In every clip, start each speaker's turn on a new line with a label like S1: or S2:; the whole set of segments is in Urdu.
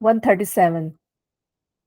S1: 137।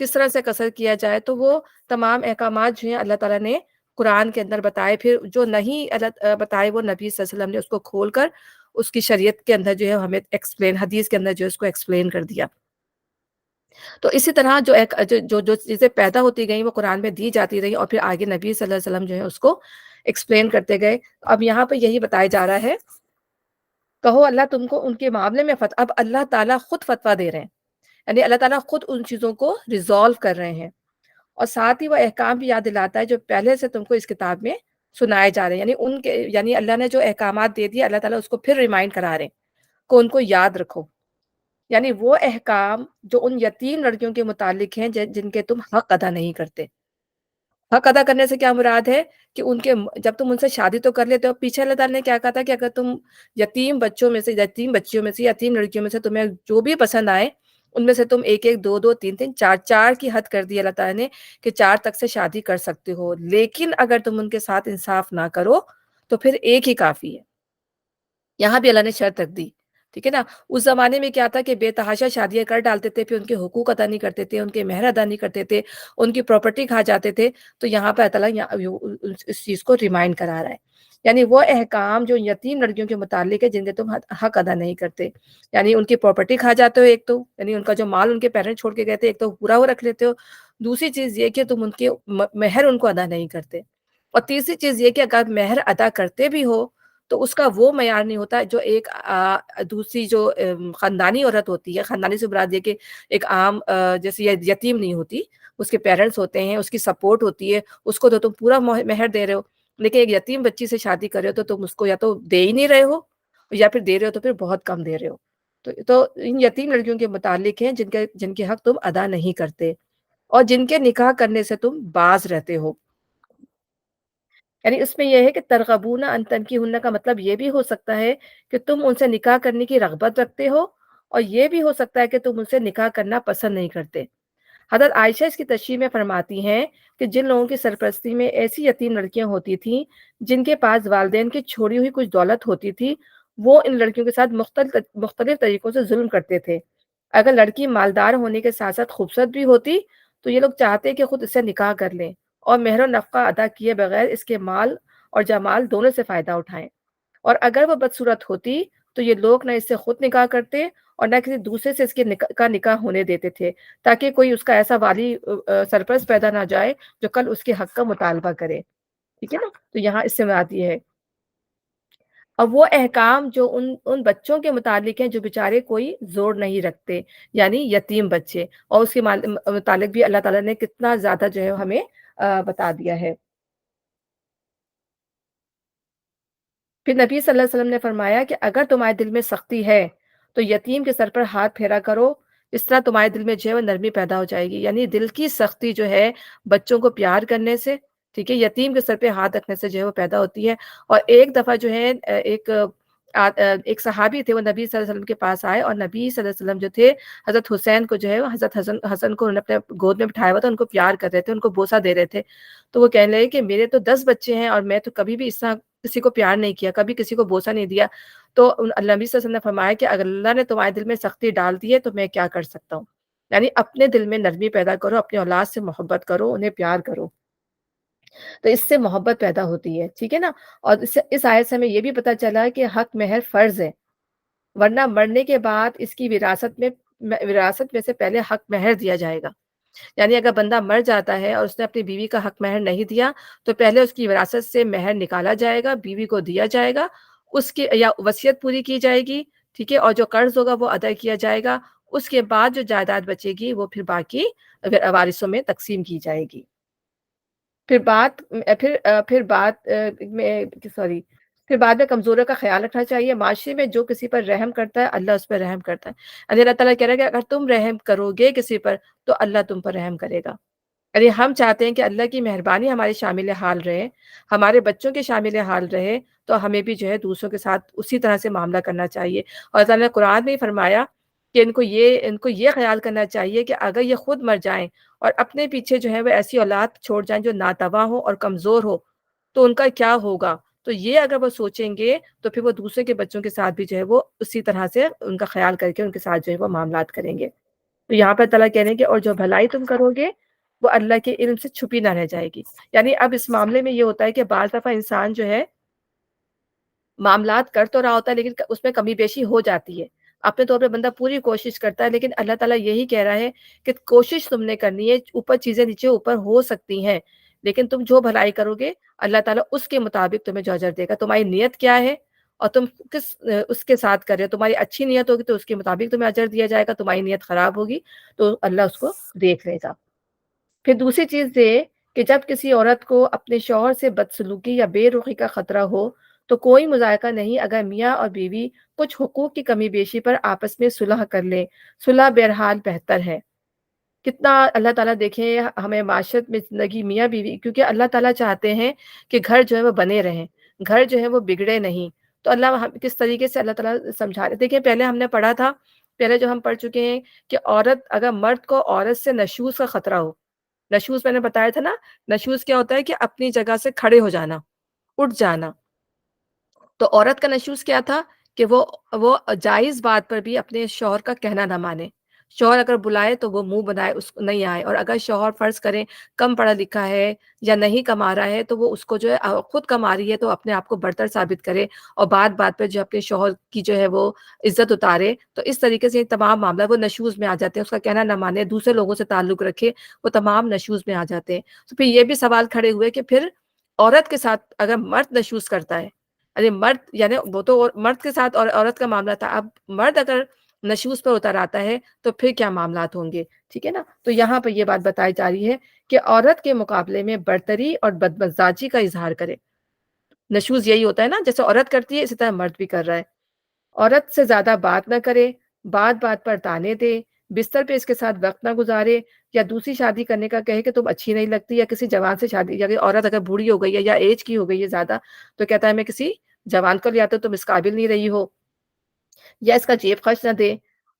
S1: کس طرح سے قصر کیا جائے، تو وہ تمام احکامات جو ہیں اللہ تعالیٰ نے قرآن کے اندر بتائے، پھر جو نہیں بتائے وہ نبی صلی اللہ علیہ وسلم نے اس کو کھول کر اس کی شریعت کے اندر جو ہے ہمیں ایکسپلین، حدیث کے اندر جو ہے اس کو ایکسپلین کر دیا۔ تو اسی طرح جو چیزیں پیدا ہوتی گئیں وہ قرآن میں دی جاتی رہی، اور پھر آگے نبی صلی اللہ علیہ وسلم جو ہے اس کو ایکسپلین کرتے گئے۔ اب یہاں پہ یہی بتایا جا رہا ہے، کہو اللہ تم کو ان کے معاملے میں اب اللہ تعالیٰ خود فتویٰ دے رہے ہیں، یعنی اللہ تعالیٰ خود ان چیزوں کو ریزالو کر رہے ہیں، اور ساتھ ہی وہ احکام بھی یاد دلاتا ہے جو پہلے سے تم کو اس کتاب میں سنائے جا رہے ہیں، یعنی یعنی اللہ نے جو احکامات دے دیے، اللہ تعالیٰ اس کو پھر ریمائنڈ کرا رہے ہیں کہ ان کو یاد رکھو، یعنی وہ احکام جو ان یتیم لڑکیوں کے متعلق ہیں جن کے تم حق ادا نہیں کرتے۔ حق ادا کرنے سے کیا مراد ہے کہ ان کے جب تم ان سے شادی تو کر لیتے ہو، پیچھے اللہ تعالیٰ نے کیا کہا تھا کہ اگر تم یتیم بچوں میں سے، یتیم بچیوں میں سے، یتیم لڑکیوں میں سے تمہیں جو بھی پسند آئے، ان میں سے تم ایک ایک، دو دو، تین تین، چار چار کی حد کر دی اللہ تعالیٰ نے کہ چار تک سے شادی کر سکتے ہو، لیکن اگر تم ان کے ساتھ انصاف نہ کرو تو پھر ایک ہی کافی ہے۔ یہاں بھی اللہ نے شرط رکھ دی، ٹھیک ہے نا۔ اس زمانے میں کیا تھا کہ بے تحاشا شادیاں کر ڈالتے تھے، پھر ان کے حقوق ادا نہیں کرتے تھے، ان کے مہر ادا نہیں کرتے تھے، ان کی پراپرٹی کھا جاتے تھے۔ تو یہاں پہ اللہ تعالیٰ اس چیز کو ریمائنڈ کرا رہا ہے، یعنی وہ احکام جو یتیم لڑکیوں کے متعلق ہے جن کے تم حق ادا نہیں کرتے، یعنی ان کی پراپرٹی کھا جاتے ہو، ایک تو یعنی ان کا جو مال ان کے پیرنٹ چھوڑ کے گئے تھے ایک تو پورا وہ رکھ لیتے ہو، دوسری چیز یہ کہ تم ان کے مہر ان کو ادا نہیں کرتے، اور تیسری چیز یہ کہ اگر مہر ادا کرتے بھی ہو تو اس کا وہ معیار نہیں ہوتا جو ایک دوسری جو خاندانی عورت ہوتی ہے، خاندانی سے مراد یہ کہ ایک عام جیسے یہ یتیم نہیں ہوتی، اس کے پیرنٹس ہوتے ہیں، اس کی سپورٹ ہوتی ہے، اس کو تو تم پورا مہر دے رہے ہو، لیکن ایک یتیم بچی سے شادی کر رہے ہو تو تم اس کو یا تو دے ہی نہیں رہے ہو، یا پھر دے رہے ہو تو پھر بہت کم دے رہے ہو۔ تو ان یتیم لڑکیوں کے متعلق ہیں جن کے حق تم ادا نہیں کرتے، اور جن کے نکاح کرنے سے تم باز رہتے ہو۔ یعنی اس میں یہ ہے کہ ترغبون ان تنکیہن کا مطلب یہ بھی ہو سکتا ہے کہ تم ان سے نکاح کرنے کی رغبت رکھتے ہو، اور یہ بھی ہو سکتا ہے کہ تم ان سے نکاح کرنا پسند نہیں کرتے۔ حضرت عائشہ اس کی تشریح میں فرماتی ہیں کہ جن لوگوں کی سرپرستی میں ایسی یتیم لڑکیاں ہوتی تھیں جن کے پاس والدین کی چھوڑی ہوئی کچھ دولت ہوتی تھی، وہ ان لڑکیوں کے ساتھ مختلف طریقوں سے ظلم کرتے تھے۔ اگر لڑکی مالدار ہونے کے ساتھ ساتھ خوبصورت بھی ہوتی تو یہ لوگ چاہتے کہ خود اس سے نکاح کر لیں اور مہر و نفقہ ادا کیے بغیر اس کے مال اور جمال دونوں سے فائدہ اٹھائیں، اور اگر وہ بدصورت ہوتی تو یہ لوگ نہ اس سے خود نکاح کرتے اور نہ کسی دوسرے سے اس کے کا نکاح ہونے دیتے تھے، تاکہ کوئی اس کا ایسا والی سرپرست پیدا نہ جائے جو کل اس کے حق کا مطالبہ کرے، ٹھیک ہے نا۔ تو یہاں اس سے مراد یہ ہے، اب وہ احکام جو ان بچوں کے متعلق ہیں جو بیچارے کوئی زور نہیں رکھتے، یعنی یتیم بچے، اور اس کے متعلق بھی اللہ تعالیٰ نے کتنا زیادہ جو ہے ہمیں بتا دیا ہے۔ پھر نبی صلی اللہ علیہ وسلم نے فرمایا کہ اگر تمہارے دل میں سختی ہے تو یتیم کے سر پر ہاتھ پھیرا کرو، اس طرح تمہارے دل میں جو ہے وہ نرمی پیدا ہو جائے گی، یعنی دل کی سختی جو ہے بچوں کو پیار کرنے سے، ٹھیک ہے، یتیم کے سر پہ ہاتھ رکھنے سے جو ہے وہ پیدا ہوتی ہے۔ اور ایک دفعہ جو ہے ایک صحابی تھے، وہ نبی صلی اللہ علیہ وسلم کے پاس آئے، اور نبی صلی اللہ علیہ وسلم جو تھے حضرت حسین کو جو ہے حضرت حسن کو انہوں نے اپنے گود میں بٹھایا ہوا تھا، ان کو پیار کر رہے تھے، ان کو بوسہ دے رہے تھے۔ تو وہ کہنے لگے کہ میرے تو 10 بچے ہیں اور میں تو کبھی بھی اس طرح کسی کو پیار نہیں کیا، کبھی کسی کو بوسہ نہیں دیا۔ تو اللہ نبی صلی اللہ علیہ وسلم نے فرمایا کہ اگر اللہ نے تمہارے دل میں سختی ڈال دی ہے تو میں کیا کر سکتا ہوں، یعنی اپنے دل میں نرمی پیدا کرو، اپنی اولاد سے محبت کرو، انہیں پیار کرو، تو اس سے محبت پیدا ہوتی ہے، ٹھیک ہے نا۔ اور اس آیت سے ہمیں یہ بھی پتہ چلا کہ حق مہر فرض ہے، ورنہ مرنے کے بعد اس کی وراثت میں سے پہلے حق مہر دیا جائے گا، یعنی اگر بندہ مر جاتا ہے اور اس نے اپنی بیوی کا حق مہر نہیں دیا تو پہلے اس کی وراثت سے مہر نکالا جائے گا، بیوی کو دیا جائے گا، اس کی یا وصیت پوری کی جائے گی، ٹھیک ہے، اور جو قرض ہوگا وہ ادا کیا جائے گا، اس کے بعد جو جائیداد بچے گی وہ پھر باقی وارثوں میں تقسیم کی جائے گی۔ پھر بات میں سوری پھر بعد میں کمزوروں کا خیال رکھنا چاہیے۔ معاشرے میں جو کسی پر رحم کرتا ہے اللہ اس پر رحم کرتا ہے، اللہ تعالیٰ کہہ رہا ہے کہ اگر تم رحم کرو گے کسی پر تو اللہ تم پر رحم کرے گا۔ یعنی ہم چاہتے ہیں کہ اللہ کی مہربانی ہمارے شامل حال رہے، ہمارے بچوں کے شامل حال رہے، تو ہمیں بھی جو ہے دوسروں کے ساتھ اسی طرح سے معاملہ کرنا چاہیے۔ اور اللہ نے قرآن میں ہی فرمایا کہ ان کو یہ خیال کرنا چاہیے کہ اگر یہ خود مر جائیں اور اپنے پیچھے جو ہے وہ ایسی اولاد چھوڑ جائیں جو ناتواں ہو اور کمزور ہو تو ان کا کیا ہوگا۔ تو یہ اگر وہ سوچیں گے تو پھر وہ دوسرے کے بچوں کے ساتھ بھی جو ہے وہ اسی طرح سے ان کا خیال کر کے ان کے ساتھ جو ہے وہ معاملات کریں گے۔ تو یہاں پر تعالیٰ کہہ رہے ہیں کہ اور جو بھلائی تم کرو گے وہ اللہ کے علم سے چھپی نہ رہ جائے گی. یعنی اب اس معاملے میں یہ ہوتا ہے کہ بعض دفعہ انسان جو ہے معاملات کر تو رہا ہوتا ہے لیکن اس میں کمی بیشی ہو جاتی ہے. اپنے طور پہ بندہ پوری کوشش کرتا ہے لیکن اللہ تعالیٰ یہی کہہ رہا ہے کہ کوشش تم نے کرنی ہے، اوپر چیزیں نیچے اوپر ہو سکتی ہیں لیکن تم جو بھلائی کرو گے اللہ تعالیٰ اس کے مطابق تمہیں جو اجر دے گا. تمہاری نیت کیا ہے اور تم کس اس کے ساتھ کر رہے ہو. تمہاری اچھی نیت ہوگی تو اس کے مطابق تمہیں اجر دیا جائے گا، تمہاری نیت خراب ہوگی تو اللہ اس کو دیکھ لے گا. پھر دوسری چیز یہ کہ جب کسی عورت کو اپنے شوہر سے بدسلوکی یا بے رخی کا خطرہ ہو تو کوئی مذائقہ نہیں اگر میاں اور بیوی کچھ حقوق کی کمی بیشی پر آپس میں صلح کر لیں. صلح بہرحال بہتر ہے. کتنا اللہ تعالیٰ دیکھیں ہمیں معاشرت میں زندگی میاں بیوی، کیونکہ اللہ تعالیٰ چاہتے ہیں کہ گھر جو ہے وہ بنے رہیں، گھر جو ہے وہ بگڑے نہیں. تو اللہ کس طریقے سے اللہ تعالیٰ سمجھا رہے. دیکھیں پہلے ہم نے پڑھا تھا، پہلے جو ہم پڑھ چکے ہیں کہ عورت اگر مرد کو عورت سے نشوز کا خطرہ ہو، نشوز میں نے بتایا تھا نا، نشوز کیا ہوتا ہے کہ اپنی جگہ سے کھڑے ہو جانا، اٹھ جانا. تو عورت کا نشوز کیا تھا کہ وہ جائز بات پر بھی اپنے شوہر کا کہنا نہ مانے. شوہر اگر بلائے تو وہ منہ بنائے، اس کو نہیں آئے. اور اگر شوہر فرض کریں کم پڑھا لکھا ہے یا نہیں کما رہا ہے تو وہ اس کو جو ہے خود کما رہی ہے تو اپنے آپ کو برتر ثابت کرے اور بات بات پہ جو اپنے شوہر کی جو ہے وہ عزت اتارے. تو اس طریقے سے یہ تمام معاملہ وہ نشوز میں آ جاتے ہیں. اس کا کہنا نہ مانے، دوسرے لوگوں سے تعلق رکھے، وہ تمام نشوز میں آ جاتے ہیں. تو پھر یہ بھی سوال کھڑے ہوئے کہ پھر عورت کے ساتھ اگر مرد نشوز کرتا ہے، ارے مرد یعنی وہ تو مرد کے ساتھ اور عورت کا معاملہ تھا، اب مرد اگر نشوز پر اتر آتا ہے تو پھر کیا معاملات ہوں گے. ٹھیک ہے نا. تو یہاں پہ یہ بات بتائی جا رہی ہے کہ عورت کے مقابلے میں برتری اور بدمزاجی کا اظہار کرے. نشوز یہی ہوتا ہے نا، جیسے عورت کرتی ہے اسی طرح مرد بھی کر رہا ہے. عورت سے زیادہ بات نہ کرے، بات بات پر تانے دے، بستر پہ اس کے ساتھ وقت نہ گزارے، یا دوسری شادی کرنے کا کہے کہ تم اچھی نہیں لگتی، یا کسی جوان سے شادی، یا عورت اگر بوڑھی ہو گئی ہے یا ایج کی ہو گئی ہے زیادہ تو کہتا ہے میں کسی جوان کو لے آتا ہوں، تم اس قابل نہیں رہی ہو، یا اس کا جیب خرچ نہ دے.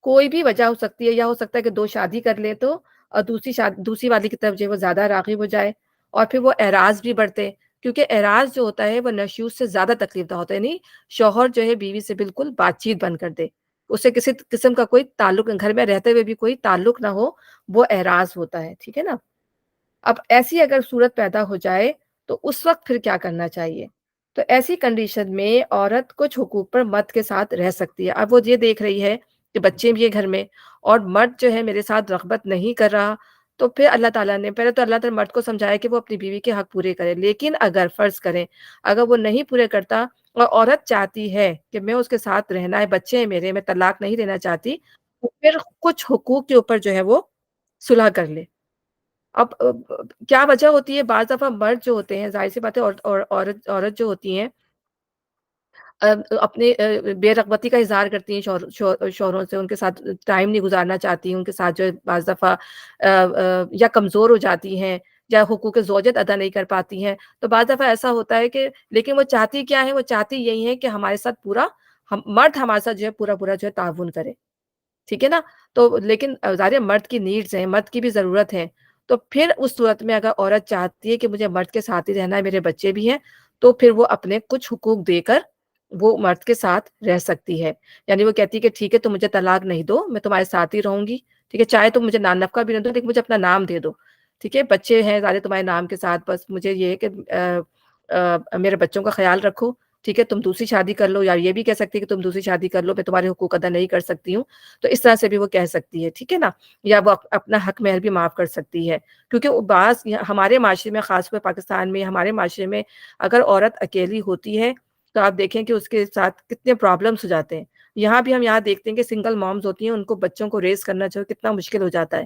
S1: کوئی بھی وجہ ہو سکتی ہے، یا ہو سکتا ہے کہ دو شادی کر لیں تو اور دوسری والی کی طرف جو ہے وہ زیادہ راغب ہو جائے اور پھر وہ اعراض بھی بڑھتے. کیونکہ اعراض جو ہوتا ہے وہ نشوز سے زیادہ تکلیف دہ ہوتا ہے. نہیں شوہر جو ہے بیوی سے بالکل بات چیت بند کر دے، اسے کسی قسم کا کوئی تعلق، گھر میں رہتے ہوئے بھی کوئی تعلق نہ ہو، وہ اعراض ہوتا ہے. ٹھیک ہے نا. اب ایسی اگر صورت پیدا ہو جائے تو اس وقت پھر کیا کرنا چاہیے. تو ایسی کنڈیشن میں عورت کچھ حقوق پر مرد کے ساتھ رہ سکتی ہے. اب وہ یہ دیکھ رہی ہے کہ بچے بھی ہیں گھر میں اور مرد جو ہے میرے ساتھ رغبت نہیں کر رہا، تو پھر اللہ تعالیٰ نے پہلے تو اللہ تعالیٰ مرد کو سمجھایا کہ وہ اپنی بیوی کے حق پورے کرے. لیکن اگر فرض کریں اگر وہ نہیں پورے کرتا اور عورت چاہتی ہے کہ میں اس کے ساتھ رہنا ہے، بچے ہیں میرے، میں طلاق نہیں دینا چاہتی، تو پھر کچھ حقوق کے اوپر جو ہے وہ صلح کر لے. اب کیا وجہ ہوتی ہے، بعض دفعہ مرد جو ہوتے ہیں، ظاہر سی بات ہے، عورت جو ہوتی ہیں اپنے بے رغبتی کا اظہار کرتی ہیں شوہروں سے، ان کے ساتھ ٹائم نہیں گزارنا چاہتی، ان کے ساتھ جو ہے بعض دفعہ یا کمزور ہو جاتی ہیں یا حقوق زوجت ادا نہیں کر پاتی ہیں. تو بعض دفعہ ایسا ہوتا ہے کہ لیکن وہ چاہتی کیا ہے، وہ چاہتی یہی ہے کہ ہمارے ساتھ پورا مرد ہمارے ساتھ جو ہے پورا پورا جو ہے تعاون کرے. ٹھیک ہے نا. تو لیکن ظاہر ہے مرد کی نیڈز ہیں، مرد کی بھی ضرورت ہے. تو پھر اس صورت میں اگر عورت چاہتی ہے کہ مجھے مرد کے ساتھ ہی رہنا ہے، میرے بچے بھی ہیں، تو پھر وہ اپنے کچھ حقوق دے کر وہ مرد کے ساتھ رہ سکتی ہے. یعنی وہ کہتی ہے کہ ٹھیک ہے تم مجھے طلاق نہیں دو، میں تمہارے ساتھ ہی رہوں گی. ٹھیک ہے، چاہے تم مجھے نان نفقہ بھی نہ دو لیکن مجھے اپنا نام دے دو. ٹھیک ہے، بچے ہیں ظاہر ہے تمہارے نام کے ساتھ، بس مجھے یہ ہے کہ میرے بچوں کا خیال رکھو. ٹھیک ہے، تم دوسری شادی کر لو، یا یہ بھی کہہ سکتی ہے کہ تم دوسری شادی کر لو، میں تمہارے حقوق ادا نہیں کر سکتی ہوں. تو اس طرح سے بھی وہ کہہ سکتی ہے. ٹھیک ہے نا. یا وہ اپنا حق مہر بھی معاف کر سکتی ہے. کیونکہ بعض ہمارے معاشرے میں، خاص طور پاکستان میں، ہمارے معاشرے میں اگر عورت اکیلی ہوتی ہے تو آپ دیکھیں کہ اس کے ساتھ کتنے پرابلمس ہو جاتے ہیں. یہاں بھی ہم دیکھتے ہیں کہ سنگل مامز ہوتی ہیں، ان کو بچوں کو ریز کرنا جو ہے کتنا مشکل ہو جاتا ہے.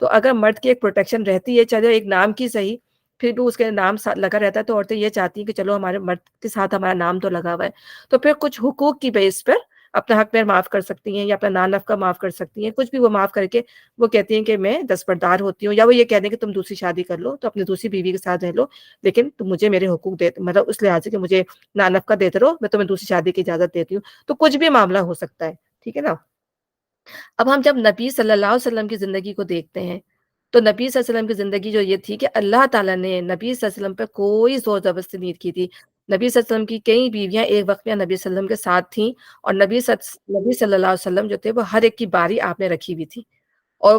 S1: تو اگر مرد کی ایک پروٹیکشن رہتی ہے، چلے ایک نام کی صحیح، پھر بھی اس کے نام لگا رہتا ہے، تو عورتیں یہ چاہتی ہیں کہ چلو ہمارے مرد کے ساتھ ہمارا نام تو لگا ہوا ہے. تو پھر کچھ حقوق کی بیس پر اپنا حق مہر معاف کر سکتی ہیں یا اپنا نان نفقہ معاف کر سکتی ہیں. کچھ بھی وہ معاف کر کے وہ کہتی ہیں کہ میں دستبردار ہوتی ہوں، یا وہ یہ کہہ دیں کہ تم دوسری شادی کر لو تو اپنی دوسری بیوی کے ساتھ رہ لو، لیکن تم مجھے میرے حقوق دے، مطلب اس لحاظ سے کہ مجھے نان نفقہ دیتے رہو، میں تمہیں دوسری شادی کی اجازت دیتی ہوں. تو کچھ بھی معاملہ ہو سکتا ہے. ٹھیک ہے نا. اب ہم جب نبی صلی اللہ علیہ وسلم کی زندگی کو دیکھتے ہیں تو نبی صلی اللہ علیہ وسلم کی زندگی جو یہ تھی کہ اللہ تعالیٰ نے نبی صلی اللہ علیہ وسلم پہ کوئی زور زبردستی نہیں کی تھی. نبی صلی اللہ علیہ وسلم کی کئی بیویاں ایک وقت میں نبی صلی اللہ علیہ وسلم کے ساتھ تھیں، اور نبی صلی اللہ علیہ وسلم جو تھے وہ ہر ایک کی باری آپ نے رکھی ہوئی تھی. اور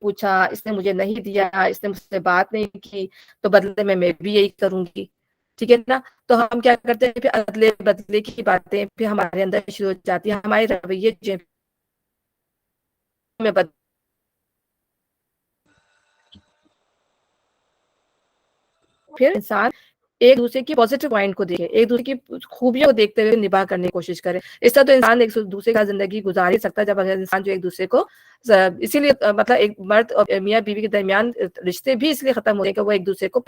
S1: پوچھا، اس نے مجھے نہیں دیا، اس نے مجھ سے بات نہیں کی، تو بدلے میں بھی یہی کروں گی، ٹھیک ہے نا؟ تو ہم کیا کرتے ہیں پھر ادلے بدلے کی باتیں پھر ہمارے اندر شروع ہو جاتی ہیں، ہمارے رویے جو میں پھر انسان ایک دوسرے کی پازیٹیو پوائنٹ کو دیکھے، ایک دوسرے کی خوبیوں کو دیکھتے ہوئے نباہ کرنے کی کوشش کرے. اس طرح تو انسان ایک دوسرے کا زندگی گزار ہی سکتا ہے جب اگر انسان جو ایک دوسرے کو اسی لیے مطلب ایک مرد اور میاں بیوی کے درمیان رشتے بھی اس لیے ختم ہوتے ہیں کہ وہ ایک دوسرے کو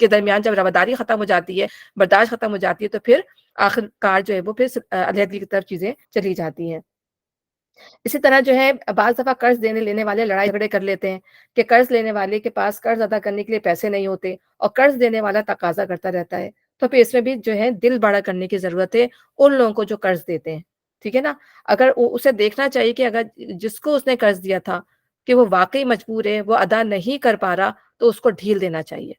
S1: کے درمیان جب رواداری ختم ہو جاتی ہے، برداشت ختم ہو جاتی ہے، تو پھر آخر کار جو ہے وہ پھر علیحدگی کی طرف چیزیں چلی جاتی ہیں. اسی طرح جو ہے بعض دفعہ قرض دینے لینے والے لڑائی جھگڑے کر لیتے ہیں کہ قرض لینے والے کے پاس قرض ادا کرنے کے لیے پیسے نہیں ہوتے اور قرض دینے والا تقاضا کرتا رہتا ہے. تو پھر اس میں بھی جو ہے دل بڑا کرنے کی ضرورت ہے ان لوگوں کو جو قرض دیتے ہیں، ٹھیک ہے نا؟ اگر اسے دیکھنا چاہیے کہ اگر جس کو اس نے قرض دیا تھا کہ وہ واقعی مجبور ہے، وہ ادا نہیں کر پا رہا، تو اس کو ڈھیل دینا چاہیے.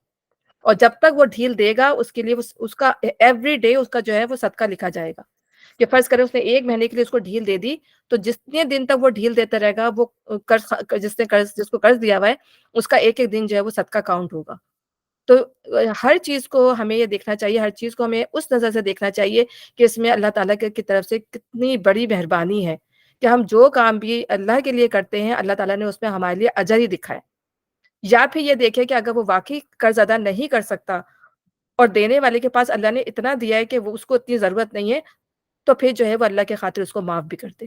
S1: اور جب تک وہ ڈھیل دے گا اس کے لیے اس کا ایوری ڈے اس کا جو ہے وہ صدقہ لکھا جائے گا. کہ فرض کرے اس نے 1 مہینے کے لیے اس کو ڈھیل دے دی، تو جتنے دن تک وہ ڈھیل دیتا رہے گا، وہ جس کو قرض دیا ہوا ہے اس کا ایک ایک دن جو ہے وہ صدقہ کاؤنٹ ہوگا. تو ہر چیز کو ہمیں یہ دیکھنا چاہیے، ہر چیز کو ہمیں اس نظر سے دیکھنا چاہیے کہ اس میں اللہ تعالیٰ کی طرف سے کتنی بڑی مہربانی ہے کہ ہم جو کام بھی اللہ کے لیے کرتے ہیں اللہ تعالیٰ نے اس میں ہمارے لیے اجر ہی دکھا ہے. یا پھر یہ دیکھے کہ اگر وہ واقعی قرض ادا نہیں کر سکتا اور دینے والے کے پاس اللہ نے اتنا دیا ہے کہ وہ اس کو اتنی ضرورت نہیں ہے، تو پھر جو ہے وہ اللہ کے خاطر اس کو معاف بھی کرتے.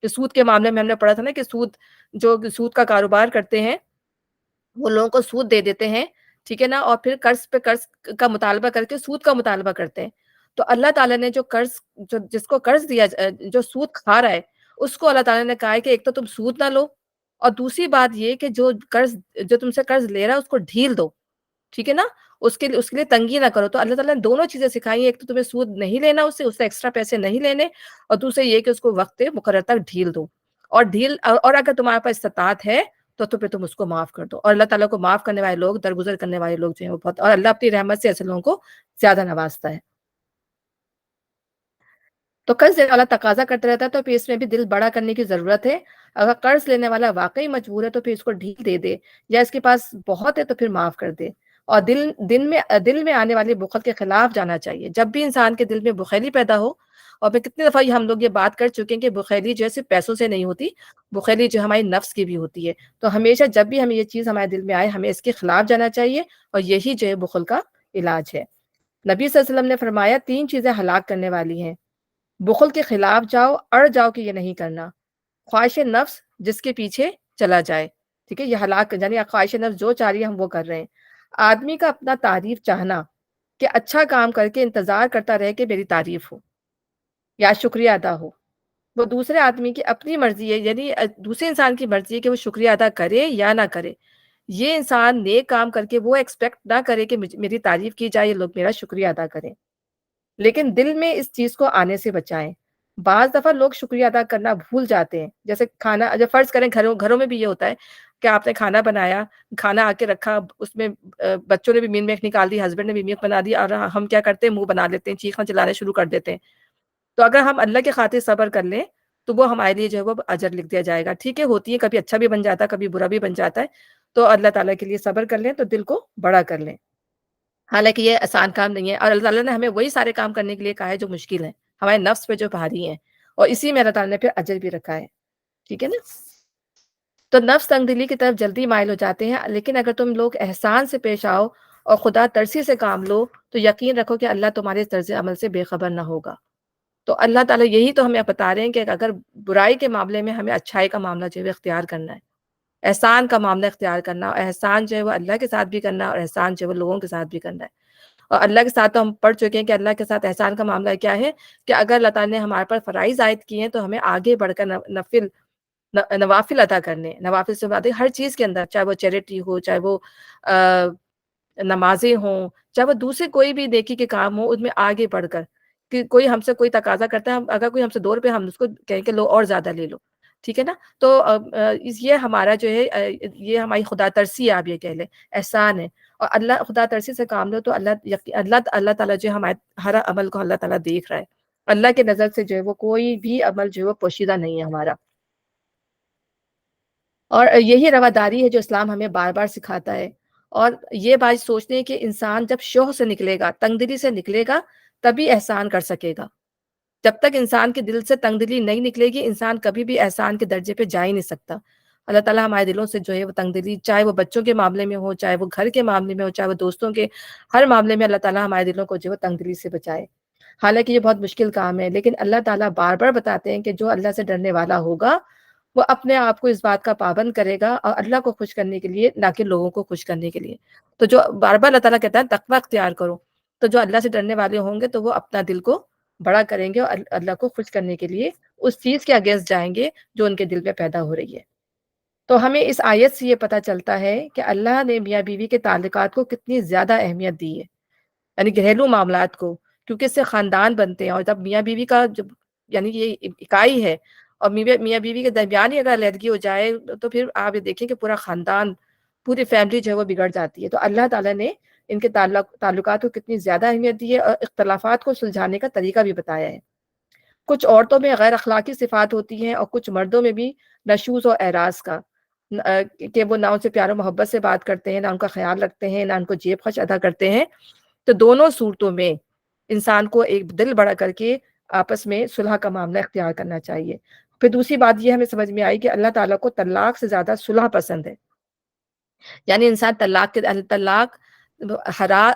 S1: کہ سود کے معاملے میں ہم نے پڑھا تھا نا کہ سود کا کاروبار کرتے ہیں وہ لوگوں کو سود دے دیتے ہیں، ٹھیک ہے نا؟ اور پھر قرض پہ قرض کا مطالبہ کر کے سود کا مطالبہ کرتے ہیں. تو اللہ تعالیٰ نے جس کو قرض دیا، جو سود کھا رہا ہے، اس کو اللہ تعالیٰ نے کہا ہے کہ ایک تو تم سود نہ لو، اور دوسری بات یہ کہ جو تم سے قرض لے رہا ہے اس کو ڈھیل دو، ٹھیک ہے نا؟ اس کے لیے تنگی نہ کرو. تو اللہ تعالیٰ نے دونوں چیزیں سکھائی ہیں، ایک تو تمہیں سود نہیں لینا، اس سے ایکسٹرا پیسے نہیں لینے، اور دوسرے یہ کہ اس کو وقت مقرر تک ڈھیل دو. اور اگر تمہارے پاس استطاعت ہے تو پھر تم اس کو معاف کر دو. اور اللہ تعالیٰ کو معاف کرنے والے لوگ، درگزر کرنے والے لوگ جو ہیں وہ بہت، اور اللہ اپنی رحمت سے ایسے لوگوں کو زیادہ نوازتا ہے. تو قرض دینے والا تقاضا کرتا رہتا ہے، تو پھر اس میں بھی دل بڑا کرنے کی ضرورت ہے. اگر قرض لینے والا واقعی مجبور ہے تو پھر اس کو ڈھیل دے دے، یا اس کے پاس بہت ہے تو پھر معاف کر دے. اور دل میں آنے والی بخل کے خلاف جانا چاہیے. جب بھی انسان کے دل میں بخیلی پیدا ہو، اور میں کتنی دفعہ ہم لوگ یہ بات کر چکے ہیں کہ بخیلی جو ہے صرف پیسوں سے نہیں ہوتی، بخیلی جو ہماری نفس کی بھی ہوتی ہے. تو ہمیشہ جب بھی ہمیں یہ چیز ہمارے دل میں آئے ہمیں اس کے خلاف جانا چاہیے، اور یہی جو ہے بخل کا علاج ہے. نبی صلی اللہ علیہ وسلم نے فرمایا 3 چیزیں ہلاک کرنے والی ہیں. بخل کے خلاف جاؤ، اڑ جاؤ کہ یہ نہیں کرنا. خواہش نفس جس کے پیچھے چلا جائے، ٹھیک ہے، یہ ہلاک، یعنی خواہش نفس جو چاہ رہی ہے ہم وہ کر رہے ہیں. آدمی کا اپنا تعریف چاہنا، کہ اچھا کام کر کے انتظار کرتا رہے کہ میری تعریف ہو یا شکریہ ادا ہو. وہ دوسرے آدمی کی اپنی مرضی ہے، یعنی دوسرے انسان کی مرضی ہے کہ وہ شکریہ ادا کرے یا نہ کرے. یہ انسان نیک کام کر کے وہ ایکسپیکٹ نہ کرے کہ میری تعریف کی جائے، لوگ میرا شکریہ ادا کریں، لیکن دل میں اس چیز کو آنے سے بچائیں. بعض دفعہ لوگ شکریہ ادا کرنا بھول جاتے ہیں. جیسے کھانا، جب فرض کریں گھروں میں بھی یہ ہوتا ہے کہ آپ نے کھانا بنایا، کھانا آ کے رکھا، اس میں بچوں نے بھی مین میک نکال دی، ہسبینڈ نے بھی میک بنا دی، اور ہم کیا کرتے ہیں، منہ بنا لیتے ہیں، چیخنا چلانے شروع کر دیتے ہیں. تو اگر ہم اللہ کے خاطر صبر کر لیں تو وہ ہمارے لیے جو ہے وہ اجر لکھ دیا جائے گا. ٹھیک ہے، ہوتی ہے کبھی اچھا بھی بن جاتا ہے، کبھی برا بھی بن جاتا ہے. تو اللہ تعالیٰ کے لیے صبر کر لیں تو دل کو بڑا کر لیں. حالانکہ یہ آسان کام نہیں ہے، اور اللہ تعالیٰ نے ہمیں وہی سارے کام کرنے کے لیے کہا ہے جو مشکل ہیں، ہمارے نفس پہ جو بھاری ہیں، اور اسی میں اللہ تعالیٰ نے پھر اجر بھی رکھا ہے. ٹھیک ہے نا؟ تو نفس تنگ دلی کی طرف جلدی مائل ہو جاتے ہیں، لیکن اگر تم لوگ احسان سے پیش آؤ اور خدا ترسی سے کام لو تو یقین رکھو کہ اللہ تمہارے طرز عمل سے بے خبر نہ ہوگا. تو اللہ تعالیٰ یہی تو ہمیں بتا رہے ہیں کہ اگر برائی کے معاملے میں ہمیں اچھائی کا معاملہ جو ہے اختیار کرنا ہے، احسان کا معاملہ اختیار کرنا، اور احسان جو ہے وہ اللہ کے ساتھ بھی کرنا، اور احسان جو ہے وہ لوگوں کے ساتھ بھی کرنا ہے. اور اللہ کے ساتھ تو ہم پڑھ چکے ہیں کہ اللہ کے ساتھ احسان کا معاملہ کیا ہے، کہ اگر اللہ تعالیٰ نے ہمارے پر فرائض عائد کیے ہیں تو ہمیں آگے بڑھ کر نوافل ادا کرنے. نوافل سے بات ہے ہر چیز کے اندر، چاہے وہ چیریٹی ہو، چاہے وہ نمازیں ہوں، چاہے وہ دوسرے کوئی بھی نیکی کے کام ہو، ان میں آگے بڑھ کر کہ کوئی ہم سے کوئی تقاضا کرتا ہے، اگر کوئی ہم سے 2 روپے، ہم اس کو کہیں کہ لو اور زیادہ لے لو. ٹھیک ہے نا؟ تو یہ ہمارا جو ہے یہ ہماری خدا ترسی ہے، آپ یہ کہہ لیں، احسان ہے. اور اللہ خدا ترسی سے کام لو تو اللہ تعالیٰ جو ہے ہمارے ہر عمل کو اللہ تعالیٰ دیکھ رہا ہے. اللہ کے نظر سے جو ہے وہ کوئی بھی عمل جو ہے وہ پوشیدہ نہیں ہے ہمارا. اور یہی رواداری ہے جو اسلام ہمیں بار بار سکھاتا ہے۔ اور یہ بات سوچتے ہیں کہ انسان جب شوق سے نکلے گا، تنگ دلی سے نکلے گا، تبھی احسان کر سکے گا۔ جب تک انسان کے دل سے تنگ دلی نہیں نکلے گی، انسان کبھی بھی احسان کے درجے پہ جا ہی نہیں سکتا۔ اللہ تعالیٰ ہمارے دلوں سے جو ہے وہ تنگ دلی، چاہے وہ بچوں کے معاملے میں ہو، چاہے وہ گھر کے معاملے میں ہو، چاہے وہ دوستوں کے، ہر معاملے میں اللہ تعالیٰ ہمارے دلوں کو جو ہے تنگ دلی سے بچائے۔ حالانکہ یہ بہت مشکل کام ہے، لیکن اللہ تعالیٰ بار بار بتاتے ہیں کہ جو اللہ سے ڈرنے والا ہوگا وہ اپنے آپ کو اس بات کا پابند کرے گا، اور اللہ کو خوش کرنے کے لیے، نہ کہ لوگوں کو خوش کرنے کے لیے۔ تو جو بار بار اللہ تعالیٰ کہتا ہے تقوی اختیار کرو، تو جو اللہ سے ڈرنے والے ہوں گے تو وہ اپنا دل کو بڑا کریں گے، اور اللہ کو خوش کرنے کے لیے اس چیز کے اگینسٹ جائیں گے جو ان کے دل میں پیدا ہو رہی ہے۔ تو ہمیں اس آیت سے یہ پتہ چلتا ہے کہ اللہ نے میاں بیوی کے تعلقات کو کتنی زیادہ اہمیت دی ہے، یعنی گھریلو معاملات کو، کیونکہ اس سے خاندان بنتے ہیں۔ اور جب میاں بیوی کا جب یعنی یہ اکائی ہے، اور میاں بیوی کے درمیان ہی اگر علیحدگی ہو جائے تو پھر آپ یہ دیکھیں کہ پورا خاندان، پوری فیملی جو ہے وہ بگڑ جاتی ہے۔ تو اللہ تعالیٰ نے ان کے تعلقات کو کتنی زیادہ اہمیت دی ہے، اور اختلافات کو سلجھانے کا طریقہ بھی بتایا ہے۔ کچھ عورتوں میں غیر اخلاقی صفات ہوتی ہیں، اور کچھ مردوں میں بھی نشوز اور اعراض کا، کہ وہ نہ ان سے پیار و محبت سے بات کرتے ہیں، نہ ان کا خیال رکھتے ہیں، نہ ان کو جیب خرچ ادا کرتے ہیں۔ تو دونوں صورتوں میں انسان کو ایک دل بڑا کر کے آپس میں صلح کا معاملہ اختیار کرنا چاہیے۔ پھر دوسری بات یہ ہمیں سمجھ میں آئی کہ اللہ تعالیٰ کو طلاق سے زیادہ صلح پسند ہے۔ یعنی انسان طلاق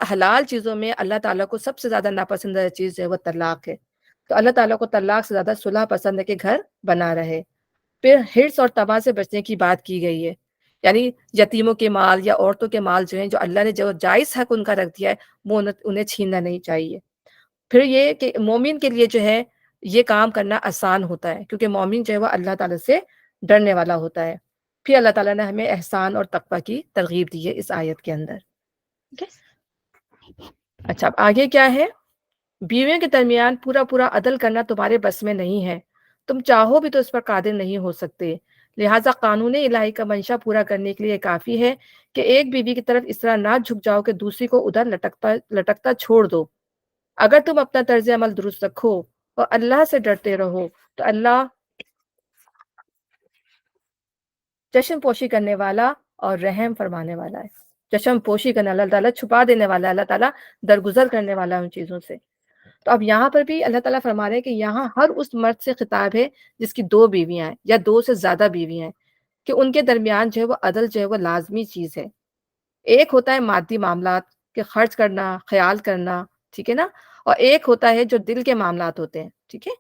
S1: حلال چیزوں میں اللہ تعالیٰ کو سب سے زیادہ ناپسندیدہ چیز جو ہے وہ طلاق ہے۔ تو اللہ تعالیٰ کو طلاق سے زیادہ صلح پسند ہے کہ گھر بنا رہے۔ پھر حرص اور تما سے بچنے کی بات کی گئی ہے، یعنی یتیموں کے مال یا عورتوں کے مال جو ہیں، جو اللہ نے جو جائز حق ان کا رکھ دیا ہے، وہ انہیں چھیننا نہیں چاہیے۔ پھر یہ کہ مومن کے لیے جو ہے یہ کام کرنا آسان ہوتا ہے، کیونکہ مومن جو ہے وہ اللہ تعالیٰ سے ڈرنے والا ہوتا ہے۔ پھر اللہ تعالیٰ نے ہمیں احسان اور تقوی کی ترغیب دی ہے اس آیت کے اندر۔ ٹھیک ہے؟ اچھا، اب آگے کیا ہے؟ بیویوں کے درمیان پورا پورا عدل کرنا تمہارے بس میں نہیں ہے، تم چاہو بھی تو اس پر قادر نہیں ہو سکتے، لہٰذا قانون الہی کا منشا پورا کرنے کے لیے کافی ہے کہ ایک بیوی کی طرف اس طرح نہ جھک جاؤ کہ دوسری کو ادھر لٹکتا چھوڑ دو۔ اگر تم اپنا طرز عمل درست رکھو اور اللہ سے ڈرتے رہو تو اللہ چشم پوشی کرنے والا اور رحم فرمانے والا ہے۔ چشم پوشی کرنا، اللہ تعالیٰ چھپا دینے والا ہے، اللہ تعالیٰ درگزر کرنے والا ہے ان چیزوں سے۔ تو اب یہاں پر بھی اللہ تعالیٰ فرما رہے ہیں کہ یہاں ہر اس مرد سے خطاب ہے جس کی دو بیویاں ہیں یا دو سے زیادہ بیویاں ہیں، کہ ان کے درمیان جو ہے وہ عدل جو ہے وہ لازمی چیز ہے۔ ایک ہوتا ہے مادی معاملات کہ خرچ کرنا، خیال کرنا، ٹھیک ہے نا، اور ایک ہوتا ہے جو دل کے معاملات ہوتے ہیں، ٹھیک ہے۔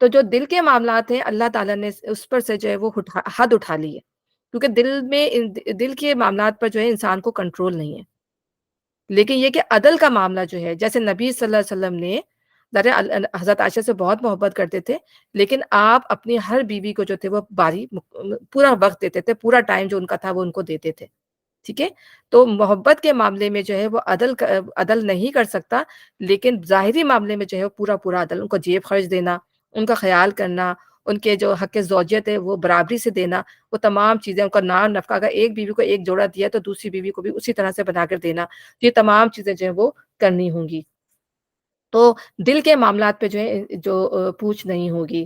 S1: تو جو دل کے معاملات ہیں اللہ تعالیٰ نے اس پر سے جو ہے وہ حد اٹھا لی ہے، کیونکہ دل کے معاملات پر جو ہے انسان کو کنٹرول نہیں ہے۔ لیکن یہ کہ عدل کا معاملہ جو ہے، جیسے نبی صلی اللہ علیہ وسلم نے حضرت عائشہ سے بہت محبت کرتے تھے، لیکن آپ اپنی ہر بیوی کو جو تھے وہ پورا وقت دیتے تھے، پورا ٹائم جو ان کا تھا وہ ان کو دیتے تھے، ٹھیک ہے۔ تو محبت کے معاملے میں جو ہے وہ عدل نہیں کر سکتا، لیکن ظاہری معاملے میں جو ہے وہ پورا پورا عدل، ان کو جیب خرچ دینا، ان کا خیال کرنا، ان کے جو حق زوجیت ہے وہ برابری سے دینا، وہ تمام چیزیں، ان کا نام نفقہ، اگر ایک بیوی کو ایک جوڑا دیا تو دوسری بیوی کو بھی اسی طرح سے بنا کر دینا، یہ تمام چیزیں جو ہیں وہ کرنی ہوں گی۔ تو دل کے معاملات پہ جو ہے جو پوچھ نہیں ہوگی،